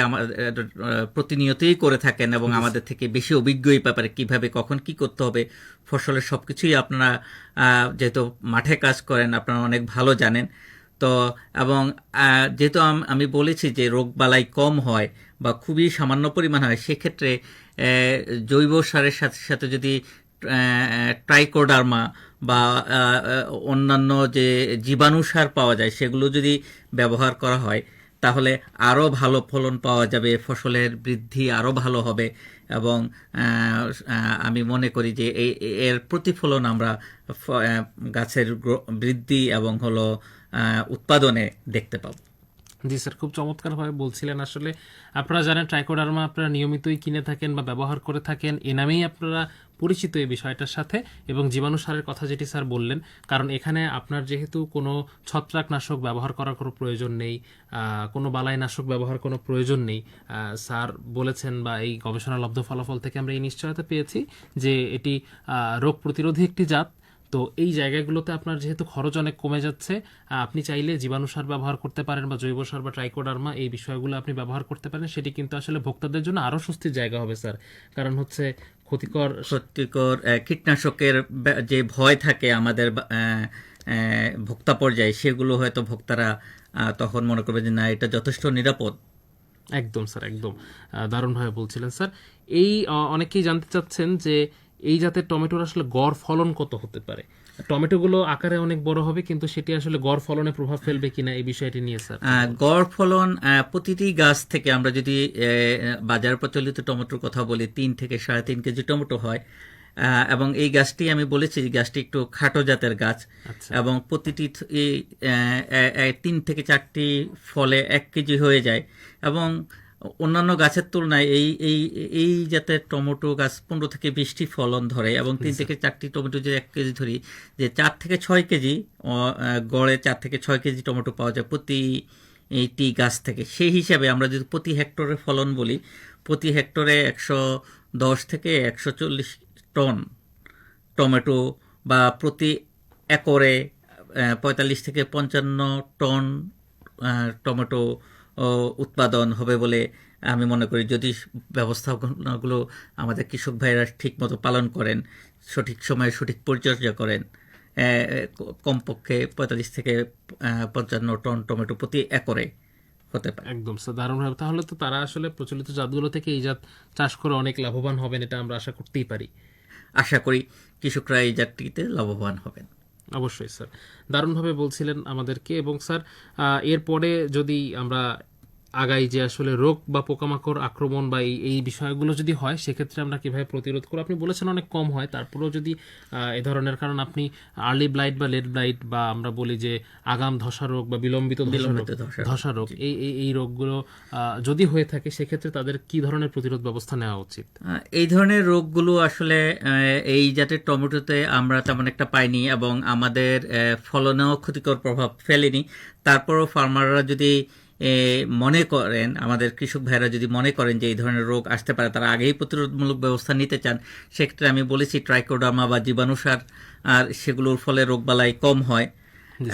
প্রতিনিয়তই করে থাকেন এবং আমাদের থেকে বেশি অভিজ্ঞ এই ব্যাপারে, কীভাবে কখন কি করতে হবে ফসলের সব কিছুই আপনারা যেহেতু মাঠে কাজ করেন আপনারা অনেক ভালো জানেন। তো এবং যেহেতু আমি বলেছি যে রোগবালাই কম হয় বা খুবই সামান্য পরিমাণ হয়, সেক্ষেত্রে জৈব সারের সাথে সাথে যদি ট্রাইকোডার্মা বা অন্যান্য যে জীবাণু সার পাওয়া যায় সেগুলো যদি ব্যবহার করা হয় তাহলে আরও ভালো ফলন পাওয়া যাবে, ফসলের বৃদ্ধি আরও ভালো হবে এবং আমি মনে করি যে এর প্রতিফলন আমরা গাছের বৃদ্ধি এবং হলো উৎপাদনে দেখতে পাবো। জি স্যার, খুব চমৎকারভাবে বলছিলেন। আসলে আপনারা জানেন ট্রাইকোডার্মা আপনারা নিয়মিতই কিনে থাকেন বা ব্যবহার করে থাকেন, এ নামেই আপনারা পরিচিত এই বিষয়টার সাথে। এবং জীবাণু সারের কথা যেটি স্যার বললেন, কারণ এখানে আপনার যেহেতু কোনো ছত্রাকনাশক ব্যবহার করার কোনো প্রয়োজন নেই, কোনো বালাইনাশক ব্যবহার কোনো প্রয়োজন নেই, স্যার বলেছেন বা এই গবেষণালব্ধ ফলাফল থেকে আমরা এই নিশ্চয়তা পেয়েছি যে এটি রোগ প্রতিরোধী একটি জাত। তো এই জায়গাগুলোতে আপনার যেহেতু খরচ অনেক কমে যাচ্ছে, আপনি চাইলে জীবাণু সার ব্যবহার করতে পারেন বা জৈব সার বা ট্রাইকোডার্মা, এই বিষয়গুলো আপনি ব্যবহার করতে পারেন। সেটি কিন্তু আসলে ভোক্তাদের জন্য আরও স্বস্তির জায়গা হবে স্যার, কারণ হচ্ছে ক্ষতিকর কীটনাশকের যে ভয় থাকে আমাদের ভোক্তা পর্যায়ে, সেগুলো হয়তো ভোক্তারা তখন মনে করবে যে না, এটা যথেষ্ট নিরাপদ। একদম স্যার, একদম দারুণভাবে বলছিলেন স্যার। এই অনেকেই জানতে চাচ্ছেন যে এই জাতের টমেটোর আসলে গড় ফলন কত হতে পারে। টমেটোগুলো আকারে অনেক বড় হবে, কিন্তু সেটি আসলে গড় ফলনে প্রভাব ফেলবে কিনা এই বিষয়টি নিয়ে স্যার। গড় ফলন প্রতিটি গাছ থেকে আমরা যদি বাজার প্রচলিত টমেটোর কথা বলি, 3 থেকে 3.5 কেজি টমেটো হয়। এবং এই গাছটি আমি বলেছি যে গাছটি একটু খাটো জাতের গাছ এবং প্রতিটি 3 থেকে 4টি ফলে 1 কেজি হয়ে যায় এবং অন্যান্য গাছের তুলনায় এই জাতের টমেটো গাছ 15 থেকে 20টি ফলন ধরে এবং 3 থেকে 4টি টমেটো যে 1 কেজি ধরি, যে 4 থেকে 6 কেজি গড়ে 4 থেকে 6 কেজি টমেটো পাওয়া যায় প্রতিটি গাছ থেকে। সেই হিসাবে আমরা যদি প্রতি হেক্টরে ফলন বলি, প্রতি হেক্টরে 110 থেকে 140 টন টমেটো বা প্রতি একরে 45 থেকে 55 টন টমেটো উৎপাদন হবে বলে আমি মনে করি, যদি ব্যবস্থাপনাগুলো আমাদের কৃষক ভাইরা ঠিক মতো পালন করেন, সঠিক সময়ে সঠিক পরিচর্যা করেন। কমপক্ষে 45 থেকে 55 টন টমেটো প্রতি একরে হতে পারে। একদম স্যার, দারুণভাবে। তাহলে তো তারা আসলে প্রচলিত জাতগুলো থেকে এই জাত চাষ করে অনেক লাভবান হবেন, এটা আমরা আশা করতেই পারি। আশা করি কৃষকরা এই জাতটিতে লাভবান হবেন। অবশ্যই স্যার, দারুণভাবে বলছিলেন আমাদেরকে। এবং স্যার এরপরে যদি আমরা আগাই যে আসলে রোগ বা পোকামাকড় আক্রমণ বা এই বিষয়গুলো যদি হয় সেক্ষেত্রে আমরা কিভাবে প্রতিরোধ করব? আপনি বলেছেন অনেক কম হয়, তারপরেও যদি এ ধরনের, কারণ আপনি আর্লি ব্লাইট বা লেট ব্লাইট বা আমরা বলি যে আগাম ধসা রোগ বা বিলম্বিত ধসা রোগ এই রোগগুলো যদি হয়ে থাকে সেক্ষেত্রে তাদের কি ধরনের প্রতিরোধ ব্যবস্থা নেওয়া উচিত? এই ধরনের রোগগুলো আসলে এই জাতের টমেটোতে আমরা তেমন একটা পাইনি এবং আমাদের ফলনেও ক্ষতিকর প্রভাব ফেলেনি। তারপরও ফার্মাররা যদি মনে করেন, আমাদের কৃষক ভাইরা যদি মনে করেন যে এই ধরনের রোগ আসতে পারে, তারা আগেই প্রতিরোধমূলক ব্যবস্থা নিতে চান, সেক্ষেত্রে আমি বলেছি ট্রাইকোডার্মা বা জীবাণুসার, আর সেগুলোর ফলে রোগবালাই কম হয়।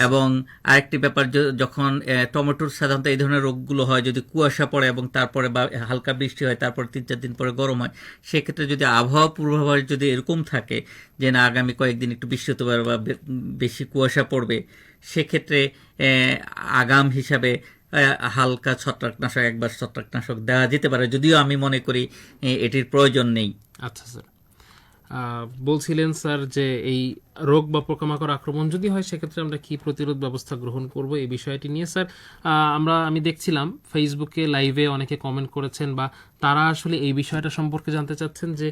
এবং আরেকটি ব্যাপার, যখন টমেটোর সাধারণত এই ধরনের রোগগুলো হয় যদি কুয়াশা পড়ে এবং তারপরে বা হালকা বৃষ্টি হয়, তারপর 3-4 দিন পরে গরম হয়, সেক্ষেত্রে যদি আবহাওয়া পূর্বাভাস যদি এরকম থাকে যে না আগামী কয়েকদিন একটু বৃষ্টি হতে পারে বা বেশি কুয়াশা পড়বে, সেক্ষেত্রে আগাম হিসাবে হালকা ছত্রাকনাশক, একবার ছত্রাকনাশক দেওয়া যেতে পারে, যদিও আমি মনে করি এটির প্রয়োজন নেই। আচ্ছা স্যার, বলছিলেন স্যার যে এই রোগ বা পোকামাকড় আক্রমণ যদি হয় সেক্ষেত্রে আমরা কি প্রতিরোধ ব্যবস্থা গ্রহণ করব এই বিষয়টি নিয়ে স্যার আমি দেখছিলাম ফেসবুকে লাইভে অনেকে কমেন্ট করেছেন বা তারা আসলে এই বিষয়টা সম্পর্কে জানতে চাচ্ছেন যে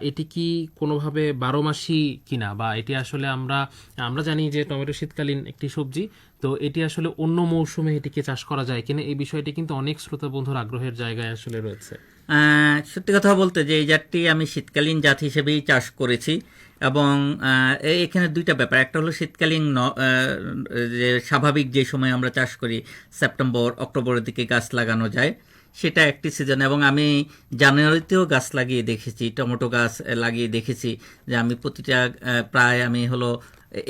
এটি কি কোনোভাবে 12 মাসি কিনা, বা এটি আসলে আমরা জানি যে টমেটো শীতকালীন একটি সবজি, তো এটি আসলে অন্য মৌসুমে এটিকে চাষ করা যায় কিনা এই বিষয়টি কিন্তু অনেক শ্রোতা বন্ধুর আগ্রহের জায়গায় আসলে রয়েছে। সত্যি কথা বলতে যে এই জাতটি আমি শীতকালীন জাত হিসেবেই চাষ করেছি এবং এখানে দুইটা ব্যাপার, একটা হলো শীতকালীন যে স্বাভাবিক যে সময় আমরা চাষ করি সেপ্টেম্বর অক্টোবরের দিকে গাছ লাগানো যায়, সেটা একটি সিজন, এবং আমি জানুয়ারিতেও গাছ লাগিয়ে দেখেছি, টমেটো গাছ লাগিয়ে দেখেছি যে আমি প্রতিটা প্রায় আমি হলো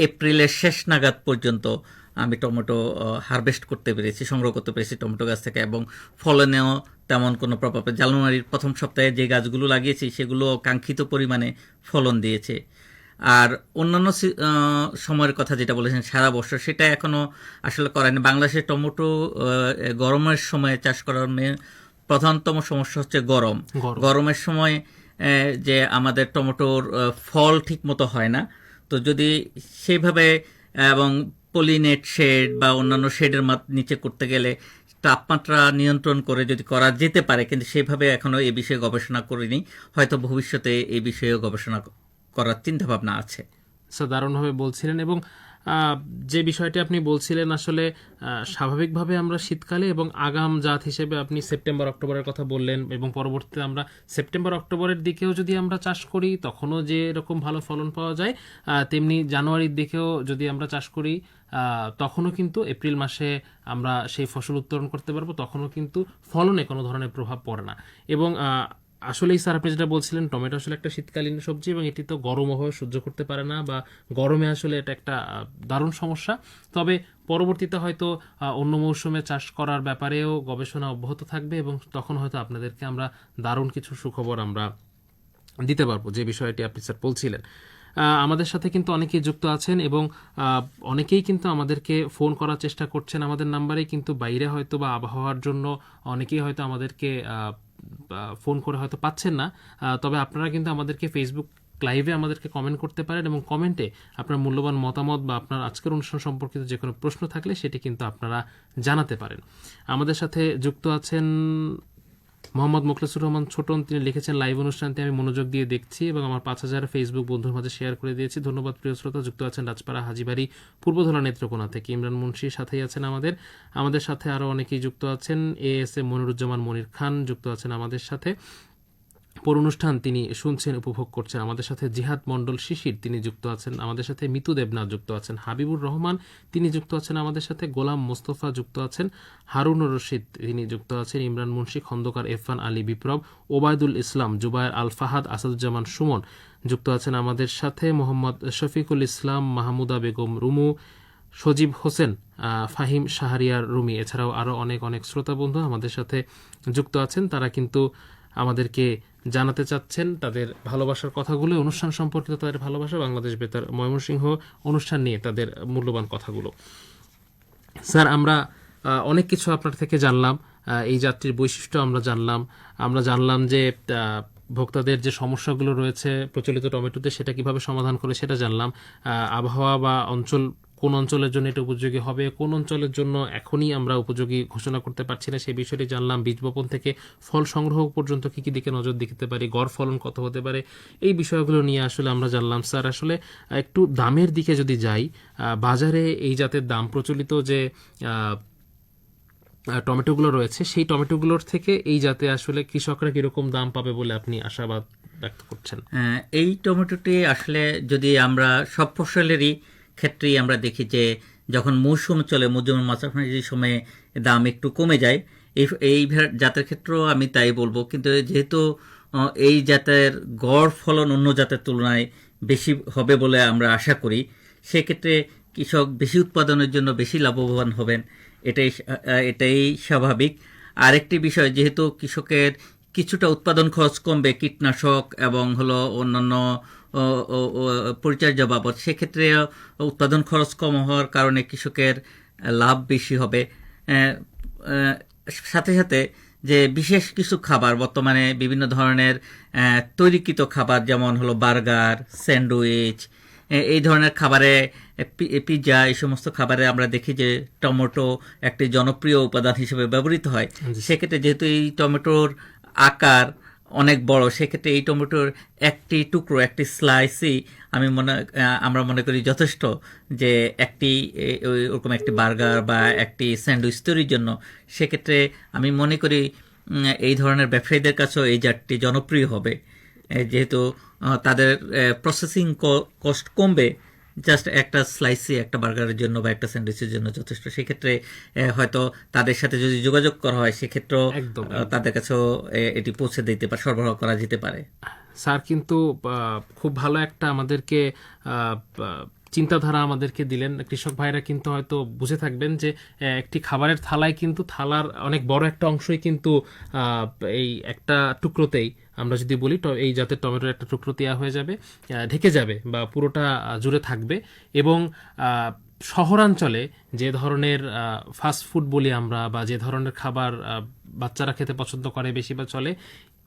এপ্রিলের শেষ নাগাদ পর্যন্ত আমি টমেটো হারভেস্ট করতে পেরেছি, সংগ্রহ করতে পেরেছি টমেটো গাছ থেকে, এবং ফলনেও তেমন কোনো প্রভাব। জানুয়ারির প্রথম সপ্তাহে যে গাছগুলো লাগিয়েছি সেগুলো কাঙ্ক্ষিত পরিমাণে ফলন দিয়েছে। আর অন্যান্য সময়ের কথা যেটা বলেছেন সারা বছর, সেটা এখনো আসলে করেনি। বাংলাদেশের টমেটো গরমের সময় চাষ করার প্রধানতম সমস্যা হচ্ছে গরমের সময় যে আমাদের টমেটোর ফল ঠিক মতো হয় না। তো যদি সেইভাবে এবং পলিনেট শেড বা অন্যান্য শেডের নিচে করতে গেলে তাপমাত্রা নিয়ন্ত্রণ করে যদি করা যেতে পারে, কিন্তু সেভাবে এখনো এই বিষয়ে গবেষণা করিনি, হয়তো ভবিষ্যতে এই বিষয়েও গবেষণা করার চিন্তা ভাবনা আছে। স্যার দারুণভাবে বলছিলেন, এবং যে বিষয়টি আপনি বলছিলেন আসলে স্বাভাবিকভাবে আমরা শীতকালে এবং আগাম জাত হিসেবে আপনি সেপ্টেম্বর অক্টোবরের কথা বললেন, এবং পরবর্তীতে আমরা সেপ্টেম্বর অক্টোবরের দিকেও যদি আমরা চাষ করি তখনও যে এরকম ভালো ফলন পাওয়া যায়, তেমনি জানুয়ারির দিকেও যদি আমরা চাষ করি তখনও কিন্তু এপ্রিল মাসে আমরা সেই ফসল উৎপাদন করতে পারবো, তখনও কিন্তু ফলনে কোনো ধরনের প্রভাব পড়ে না। এবং আসলেই স্যার আপনি যেটা বলছিলেন টমেটো আসলে একটা শীতকালীন সবজি এবং এটি তো গরম আবহাওয়া সহ্য করতে পারে না, বা গরমে আসলে এটা একটা দারুণ সমস্যা। তবে পরবর্তীতে হয়তো অন্য মৌসুমে চাষ করার ব্যাপারেও গবেষণা অব্যাহত থাকবে এবং তখন হয়তো আপনাদেরকে আমরা দারুণ কিছু সুখবর আমরা দিতে পারবো, যে বিষয়টি আপনি স্যার বলছিলেন। আমাদের সাথে কিন্তু অনেকেই যুক্ত আছেন এবং অনেকেই কিন্তু আমাদেরকে ফোন করার চেষ্টা করছেন আমাদের নাম্বারে, কিন্তু বাইরে হয়তো বা আবহাওয়ার জন্য অনেকেই হয়তো আমাদেরকে ফোন করে হয়তো পাচ্ছেন না। তবে আপনারা কিন্তু আমাদেরকে ফেসবুক লাইভে আমাদেরকে কমেন্ট করতে পারেন এবং কমেন্টে আপনার মূল্যবান মতামত বা আপনার আজকের অনুষ্ঠান সম্পর্কিত যে কোনো প্রশ্ন থাকলে সেটি কিন্তু আপনারা জানাতে পারেন। আমাদের সাথে যুক্ত আছেন মোহাম্মদ মোখলেসুর রহমান ছোটন, তিনি লিখেছেন লাইভ অনুষ্ঠানটি আমি মনোযোগ দিয়ে দেখছি এবং আমার 5000 ফেসবুক বন্ধুর মাঝে শেয়ার করে দিয়েছি, ধন্যবাদ প্রিয় শ্রোতা। যুক্ত আছেন রাজপাড়া হাজিবাড়ি পূর্বধলা নেত্রকোনা থেকে ইমরান মুন্সির সাথেই আছেন আমাদের সাথে আরও অনেকেই যুক্ত আছেন। এএসএ মনিরুজ্জামান মনির খান যুক্ত আছেন আমাদের সাথে, পুরো অনুষ্ঠান তিনি শুনছেন উপভোগ করছেন। আমাদের সাথে জিহাদ মণ্ডল শিশির তিনি যুক্ত আছেন আমাদের সাথে, মিতু দেবনাথ যুক্ত আছেন, হাবিবুর রহমান তিনি যুক্ত আছেন আমাদের সাথে, গোলাম মোস্তফা যুক্ত আছেন, হারুনুর রশিদ তিনি যুক্ত আছেন, ইমরান মুন্সি, খন্দকার এরফান আলী বিপ্লব, ওবায়দুল ইসলাম, জুবায়ের আল ফাহাদ, আসাদুজ্জামান সুমন যুক্ত আছেন আমাদের সাথে, মোহাম্মদ শফিকুল ইসলাম, মাহমুদা বেগম রুমু, সজীব হোসেন, ফাহিম শাহরিয়ার রুমি, এছাড়াও আরও অনেক অনেক শ্রোতা বন্ধু আমাদের সাথে যুক্ত আছেন। তারা কিন্তু আমাদেরকে জানাতে চাচ্ছেন তাদের ভালোবাসার কথাগুলো, অনুষ্ঠান সম্পর্কিত তাদের ভালোবাসা, বাংলাদেশ বেতার ময়মনসিংহ অনুষ্ঠান নিয়ে তাদের মূল্যবান কথাগুলো। স্যার আমরা অনেক কিছু আপনার থেকে জানলাম, এই যাত্রীর বৈশিষ্ট্য আমরা জানলাম যে ভোক্তাদের যে সমস্যাগুলো রয়েছে প্রচলিত টমেটোতে সেটা কিভাবে সমাধান করে সেটা জানলাম, আবহাওয়া বা অঞ্চল কোন অঞ্চলের জন্য এটা উপযোগী হবে, কোন অঞ্চলের জন্য এখনই আমরা উপযোগী ঘোষণা করতে পারছি না, সেই বিষয়টি জানলাম। বীজ বপন থেকে ফল সংগ্রহ পর্যন্ত কি কি দিকে নজর দিতে পারি, গড় ফলন কত হতে পারে, এই বিষয়গুলো নিয়ে আসলে আমরা জানলাম। স্যার আসলে একটু দামের দিকে যদি যাই, বাজারে এই জাতের দাম প্রচলিত যে টমেটোগুলো রয়েছে, সেই টমেটোগুলোর থেকে এই জাতে আসলে কৃষকরা কিরকম দাম পাবে বলে আপনি আশাবাদ ব্যক্ত করছেন? এই টমেটোটি আসলে যদি আমরা সব ফসলেরই ক্ষেত্রেই আমরা দেখি যে যখন মৌসুম চলে, মৌসুমের মাঝামাঝি সময়ে দাম একটু কমে যায়। এই জাতের ক্ষেত্রেও আমি তাই বলবো। কিন্তু যেহেতু এই জাতের গড় ফলন অন্য জাতের তুলনায় বেশি হবে বলে আমরা আশা করি, সেক্ষেত্রে কৃষক বেশি উৎপাদনের জন্য বেশি লাভবান হবেন, এটাই স্বাভাবিক। আরেকটি বিষয়, যেহেতু কৃষকের কিছুটা উৎপাদন খরচ কমবে কীটনাশক এবং অন্যান্য পরিচর্যা বাবদ, সেক্ষেত্রে উৎপাদন খরচ কম হওয়ার কারণে কৃষকের লাভ বেশি হবে। সাথে সাথে যে বিশেষ কিছু খাবার বর্তমানে বিভিন্ন ধরনের তৈরিকৃত খাবার, যেমন বার্গার, স্যান্ডউইচ, এই ধরনের খাবারে, পিৎজা, এই সমস্ত খাবারে আমরা দেখি যে টমেটো একটি জনপ্রিয় উপাদান হিসেবে ব্যবহৃত হয়। সেক্ষেত্রে যেহেতু এই টমেটোর আকার অনেক বড়, সেক্ষেত্রে এই টমেটোর একটি টুকরো, একটি স্লাইসই আমরা মনে করি যথেষ্ট যে ওরকম একটি বার্গার বা একটি স্যান্ডউইচ তৈরির জন্য। সেক্ষেত্রে আমি মনে করি এই ধরনের ব্যবসায়ীদের কাছেও এই জাতটি জনপ্রিয় হবে, যেহেতু তাদের প্রসেসিং কস্ট কমবে। জাস্ট একটা স্লাইসি একটা বার্গারের জন্য বা একটা স্যান্ডউইচের জন্য যথেষ্ট। সেক্ষেত্রে হয়তো তাদের সাথে যদি যোগাযোগ করা হয়, সেক্ষেত্রেও তাদের কাছেও এটি পৌঁছে দিতে পারে, সরবরাহ করা যেতে পারে। স্যার কিন্তু খুব ভালো একটা আমাদেরকে চিন্তাধারা আমাদেরকে দিলেন। কৃষক ভাইরা কিন্তু হয়তো বুঝে থাকবেন যে একটি খাবারের থালায় কিন্তু থালার অনেক বড় একটা অংশই কিন্তু এই একটা টুকরোতেই, আমরা যদি বলি এই জাতের টমেটোর একটা টুকরো দেওয়া হয়ে যাবে, ঢেকে যাবে বা পুরোটা জুড়ে থাকবে। এবং শহরাঞ্চলে যে ধরনের ফাস্ট ফুড বলি আমরা, বা যে ধরনের খাবার বাচ্চারা খেতে পছন্দ করে বেশি বা চলে,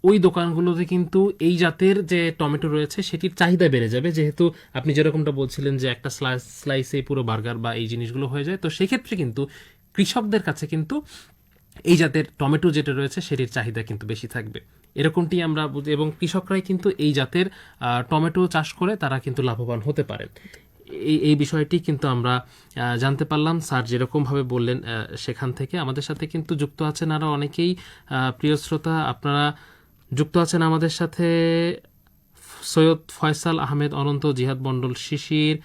ওই দোকানগুলোতে কিন্তু এই জাতের যে টমেটো রয়েছে সেটির চাহিদা বেড়ে যাবে, যেহেতু আপনি যেরকমটা বলছিলেন যে একটা স্লাইসে পুরো বার্গার বা এই জিনিসগুলো হয়ে যায়। তো সেক্ষেত্রে কিন্তু কৃষকদের কাছে কিন্তু এই জাতের টমেটো যেটা রয়েছে সেটির চাহিদা কিন্তু বেশি থাকবে, এরকমটি আমরা বুঝি। এবং কৃষকরাই কিন্তু এই জাতের টমেটো চাষ করে তারা কিন্তু লাভবান হতে পারেন। এই বিষয়টি কিন্তু আমরা জানতে পারলাম স্যার যেরকমভাবে বললেন সেখান থেকে। আমাদের সাথে কিন্তু যুক্ত আছেন আরও অনেকেই। প্রিয় শ্রোতা, আপনারা যুক্ত আছেন আমাদের সাথে সৈয়দ ফয়সাল আহমেদ অনন্ত, জিহাদ মণ্ডল শিশির,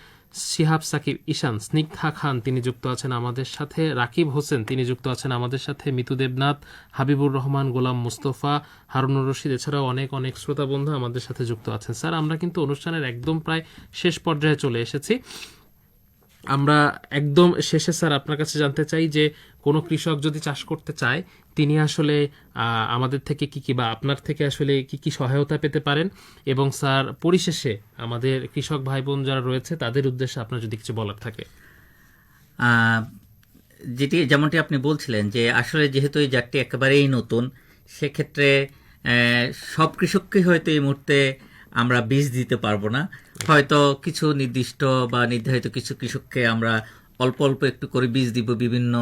শিহাব সাকিব ঈশান, স্নিগ্ধা খান তিনি যুক্ত আছেন আমাদের সাথে, রাকিব হোসেন তিনি যুক্ত আছেন আমাদের সাথে, মিতু দেবনাথ, হাবিবুর রহমান, গোলাম মুস্তফা, হারুনুর রশিদ, এছাড়াও অনেক অনেক শ্রোতা বন্ধু আমাদের সাথে যুক্ত আছেন। স্যার, আমরা কিন্তু অনুষ্ঠানের একদম প্রায় শেষ পর্যায়ে চলে এসেছি। আমরা একদম শেষে স্যার আপনার কাছে জানতে চাই যে কোনো কৃষক যদি চাষ করতে চায়, তিনি আসলে আমাদের থেকে কি বা আপনার থেকে আসলে কি সহায়তা পেতে পারেন, এবং স্যার পরিশেষে আমাদের কৃষক ভাই বোন যারা রয়েছে তাদের উদ্দেশ্যে আপনার যদি কিছু বলার থাকে। যেমনটি আপনি বলছিলেন যে আসলে যেহেতু এই জাতটি একেবারেই নতুন, সেক্ষেত্রে সব কৃষককে হয়তো এই মুহূর্তে আমরা বীজ দিতে পারবো না। হয়তো কিছু নির্দিষ্ট বা নির্ধারিত কিছু কৃষককে আমরা অল্প অল্প একটু করে বীজ দিব বিভিন্ন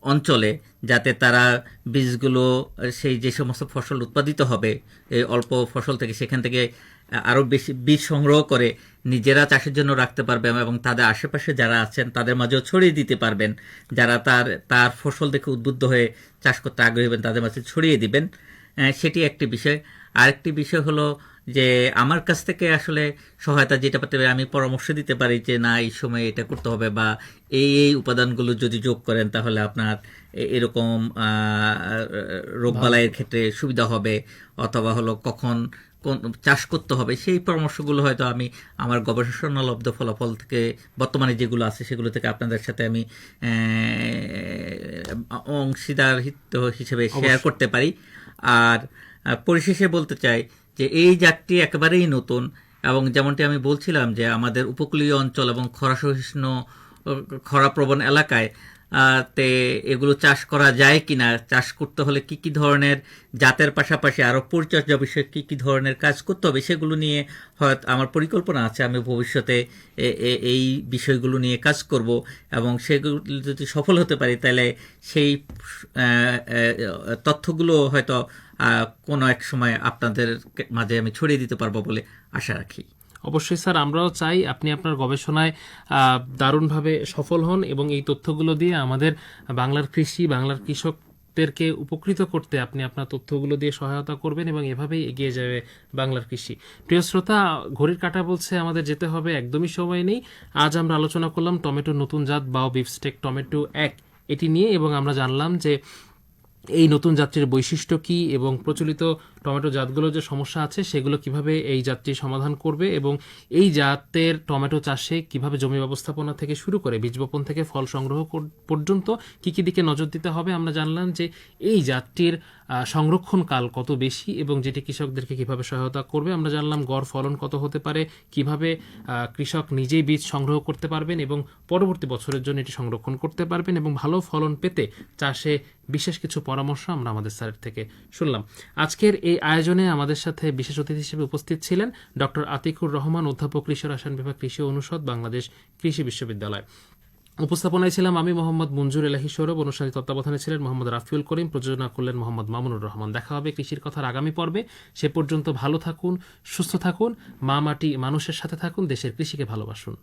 অঞ্চলে, যাতে তারা বীজগুলো সেই যে সমস্ত ফসল উৎপাদিত হবে এই অল্প ফসল থেকে, সেখান থেকে আরও বেশি বীজ সংগ্রহ করে নিজেরা চাষের জন্য রাখতে পারবেন এবং তাদের আশেপাশে যারা আছেন তাদের মাঝেও ছড়িয়ে দিতে পারবেন। যারা তার ফসল দেখে উদ্বুদ্ধ হয়ে চাষ করতে আগ্রহী হবেন তাদের মাঝে ছড়িয়ে দিবেন। সেটি একটি বিষয়। আরেকটি বিষয় হলো যে আমার কাছ থেকে আসলে সহায়তা যেটা পেতে পারে, আমি পরামর্শ দিতে পারি যে না, এই সময় এটা করতে হবে, বা এই উপাদানগুলো যদি যোগ করেন তাহলে আপনার এরকম রোগবালাইয়ের ক্ষেত্রে সুবিধা হবে, অথবা কখন কোন চাষ করতে হবে, সেই পরামর্শগুলো হয়তো আমি আমার গবেষণালব্ধ ফলাফল থেকে বর্তমানে যেগুলো আছে সেগুলো থেকে আপনাদের সাথে আমি অংশীদার হিসেবে শেয়ার করতে পারি। আর পরিশেষে বলতে চাই যে এই জাতটি একেবারেই নতুন, এবং যেমনটি আমি বলছিলাম যে আমাদের উপকূলীয় অঞ্চল এবং খরাপ্রবণ এলাকায় তে এগুলো চাষ করা যায় কিনা, চাষ করতে হলে কি কি ধরনের জাতের পাশাপাশি আরো পরিচর্যা বিষয়ে কি কি ধরনের কাজ করতে হবে সেগুলো নিয়ে হয়তো আমার পরিকল্পনা আছে। আমি ভবিষ্যতে এই বিষয়গুলো নিয়ে কাজ করব এবং সেগুলো যদি সফল হতে পারি তাহলে সেই তথ্যগুলো হয়তো কোনো এক সময় আপনাদের মাঝে আমি ছড়িয়ে দিতে পারবো বলে আশা রাখি। অবশ্যই স্যার, আমরাও চাই আপনি আপনার গবেষণায় দারুণভাবে সফল হন এবং এই তথ্যগুলো দিয়ে আমাদের বাংলার কৃষি, বাংলার কৃষকদেরকে উপকৃত করতে আপনি আপনার তথ্যগুলো দিয়ে সহায়তা করবেন এবং এভাবেই এগিয়ে যাবে বাংলার কৃষি। প্রিয় শ্রোতা, ঘড়ির কাঁটা বলছে আমাদের যেতে হবে, একদমই সময় নেই। আজ আমরা আলোচনা করলাম টমেটোর নতুন জাত বাও বিফস্টেক টমেটো 1 এটি নিয়ে, এবং আমরা জানলাম যে এই নতুন জাতটির বৈশিষ্ট্য কি এবং প্রচলিত টমেটো জাতগুলোর যে সমস্যা আছে সেগুলো কিভাবে এই জাতটি সমাধান করবে, এবং এই জাতের টমেটো চাষে কিভাবে জমি ব্যবস্থাপনা থেকে শুরু করে বীজ বপন থেকে ফল সংগ্রহ পর্যন্ত কি কি দিকে নজর দিতে হবে। আমরা জানলাম যে এই জাতটির সংরক্ষণকাল কত বেশি এবং যেটি কৃষকদেরকে কিভাবে সহায়তা করবে। আমরা জানলাম গড় ফলন কত হতে পারে, কিভাবে কৃষক নিজেই বীজ সংগ্রহ করতে পারবেন এবং পরবর্তী বছরের জন্য এটি সংরক্ষণ করতে পারবেন, এবং ভালো ফলন পেতে চাষে বিশেষ কিছু পরামর্শ আমরা আমাদের স্যারের থেকে শুনলাম। আজকের এই আয়োজনে আমাদের সাথে বিশেষ অতিথি হিসেবে উপস্থিত ছিলেন ডক্টর আতিকুর রহমান, অধ্যাপক কৃষি রসায়ন বিভাগ, কৃষি অনুষদ, বাংলাদেশ কৃষি বিশ্ববিদ্যালয়। উপস্থাপনায় ছিলাম আমি মোহাম্মদ মঞ্জুর এলাহি সৌরভ, অনুষ্ঠানের তত্ত্বাবধানে ছিলেন মোহাম্মদ রাফিউল করিম, প্রযোজনা করলেন মোহাম্মদ মামুনুর রহমান। দেখা হবে কৃষির কথার আগামী পর্বে। সে পর্যন্ত ভালো থাকুন, সুস্থ থাকুন, মা মাটি মানুষের সাথে থাকুন, দেশের কৃষিকে ভালোবাসুন।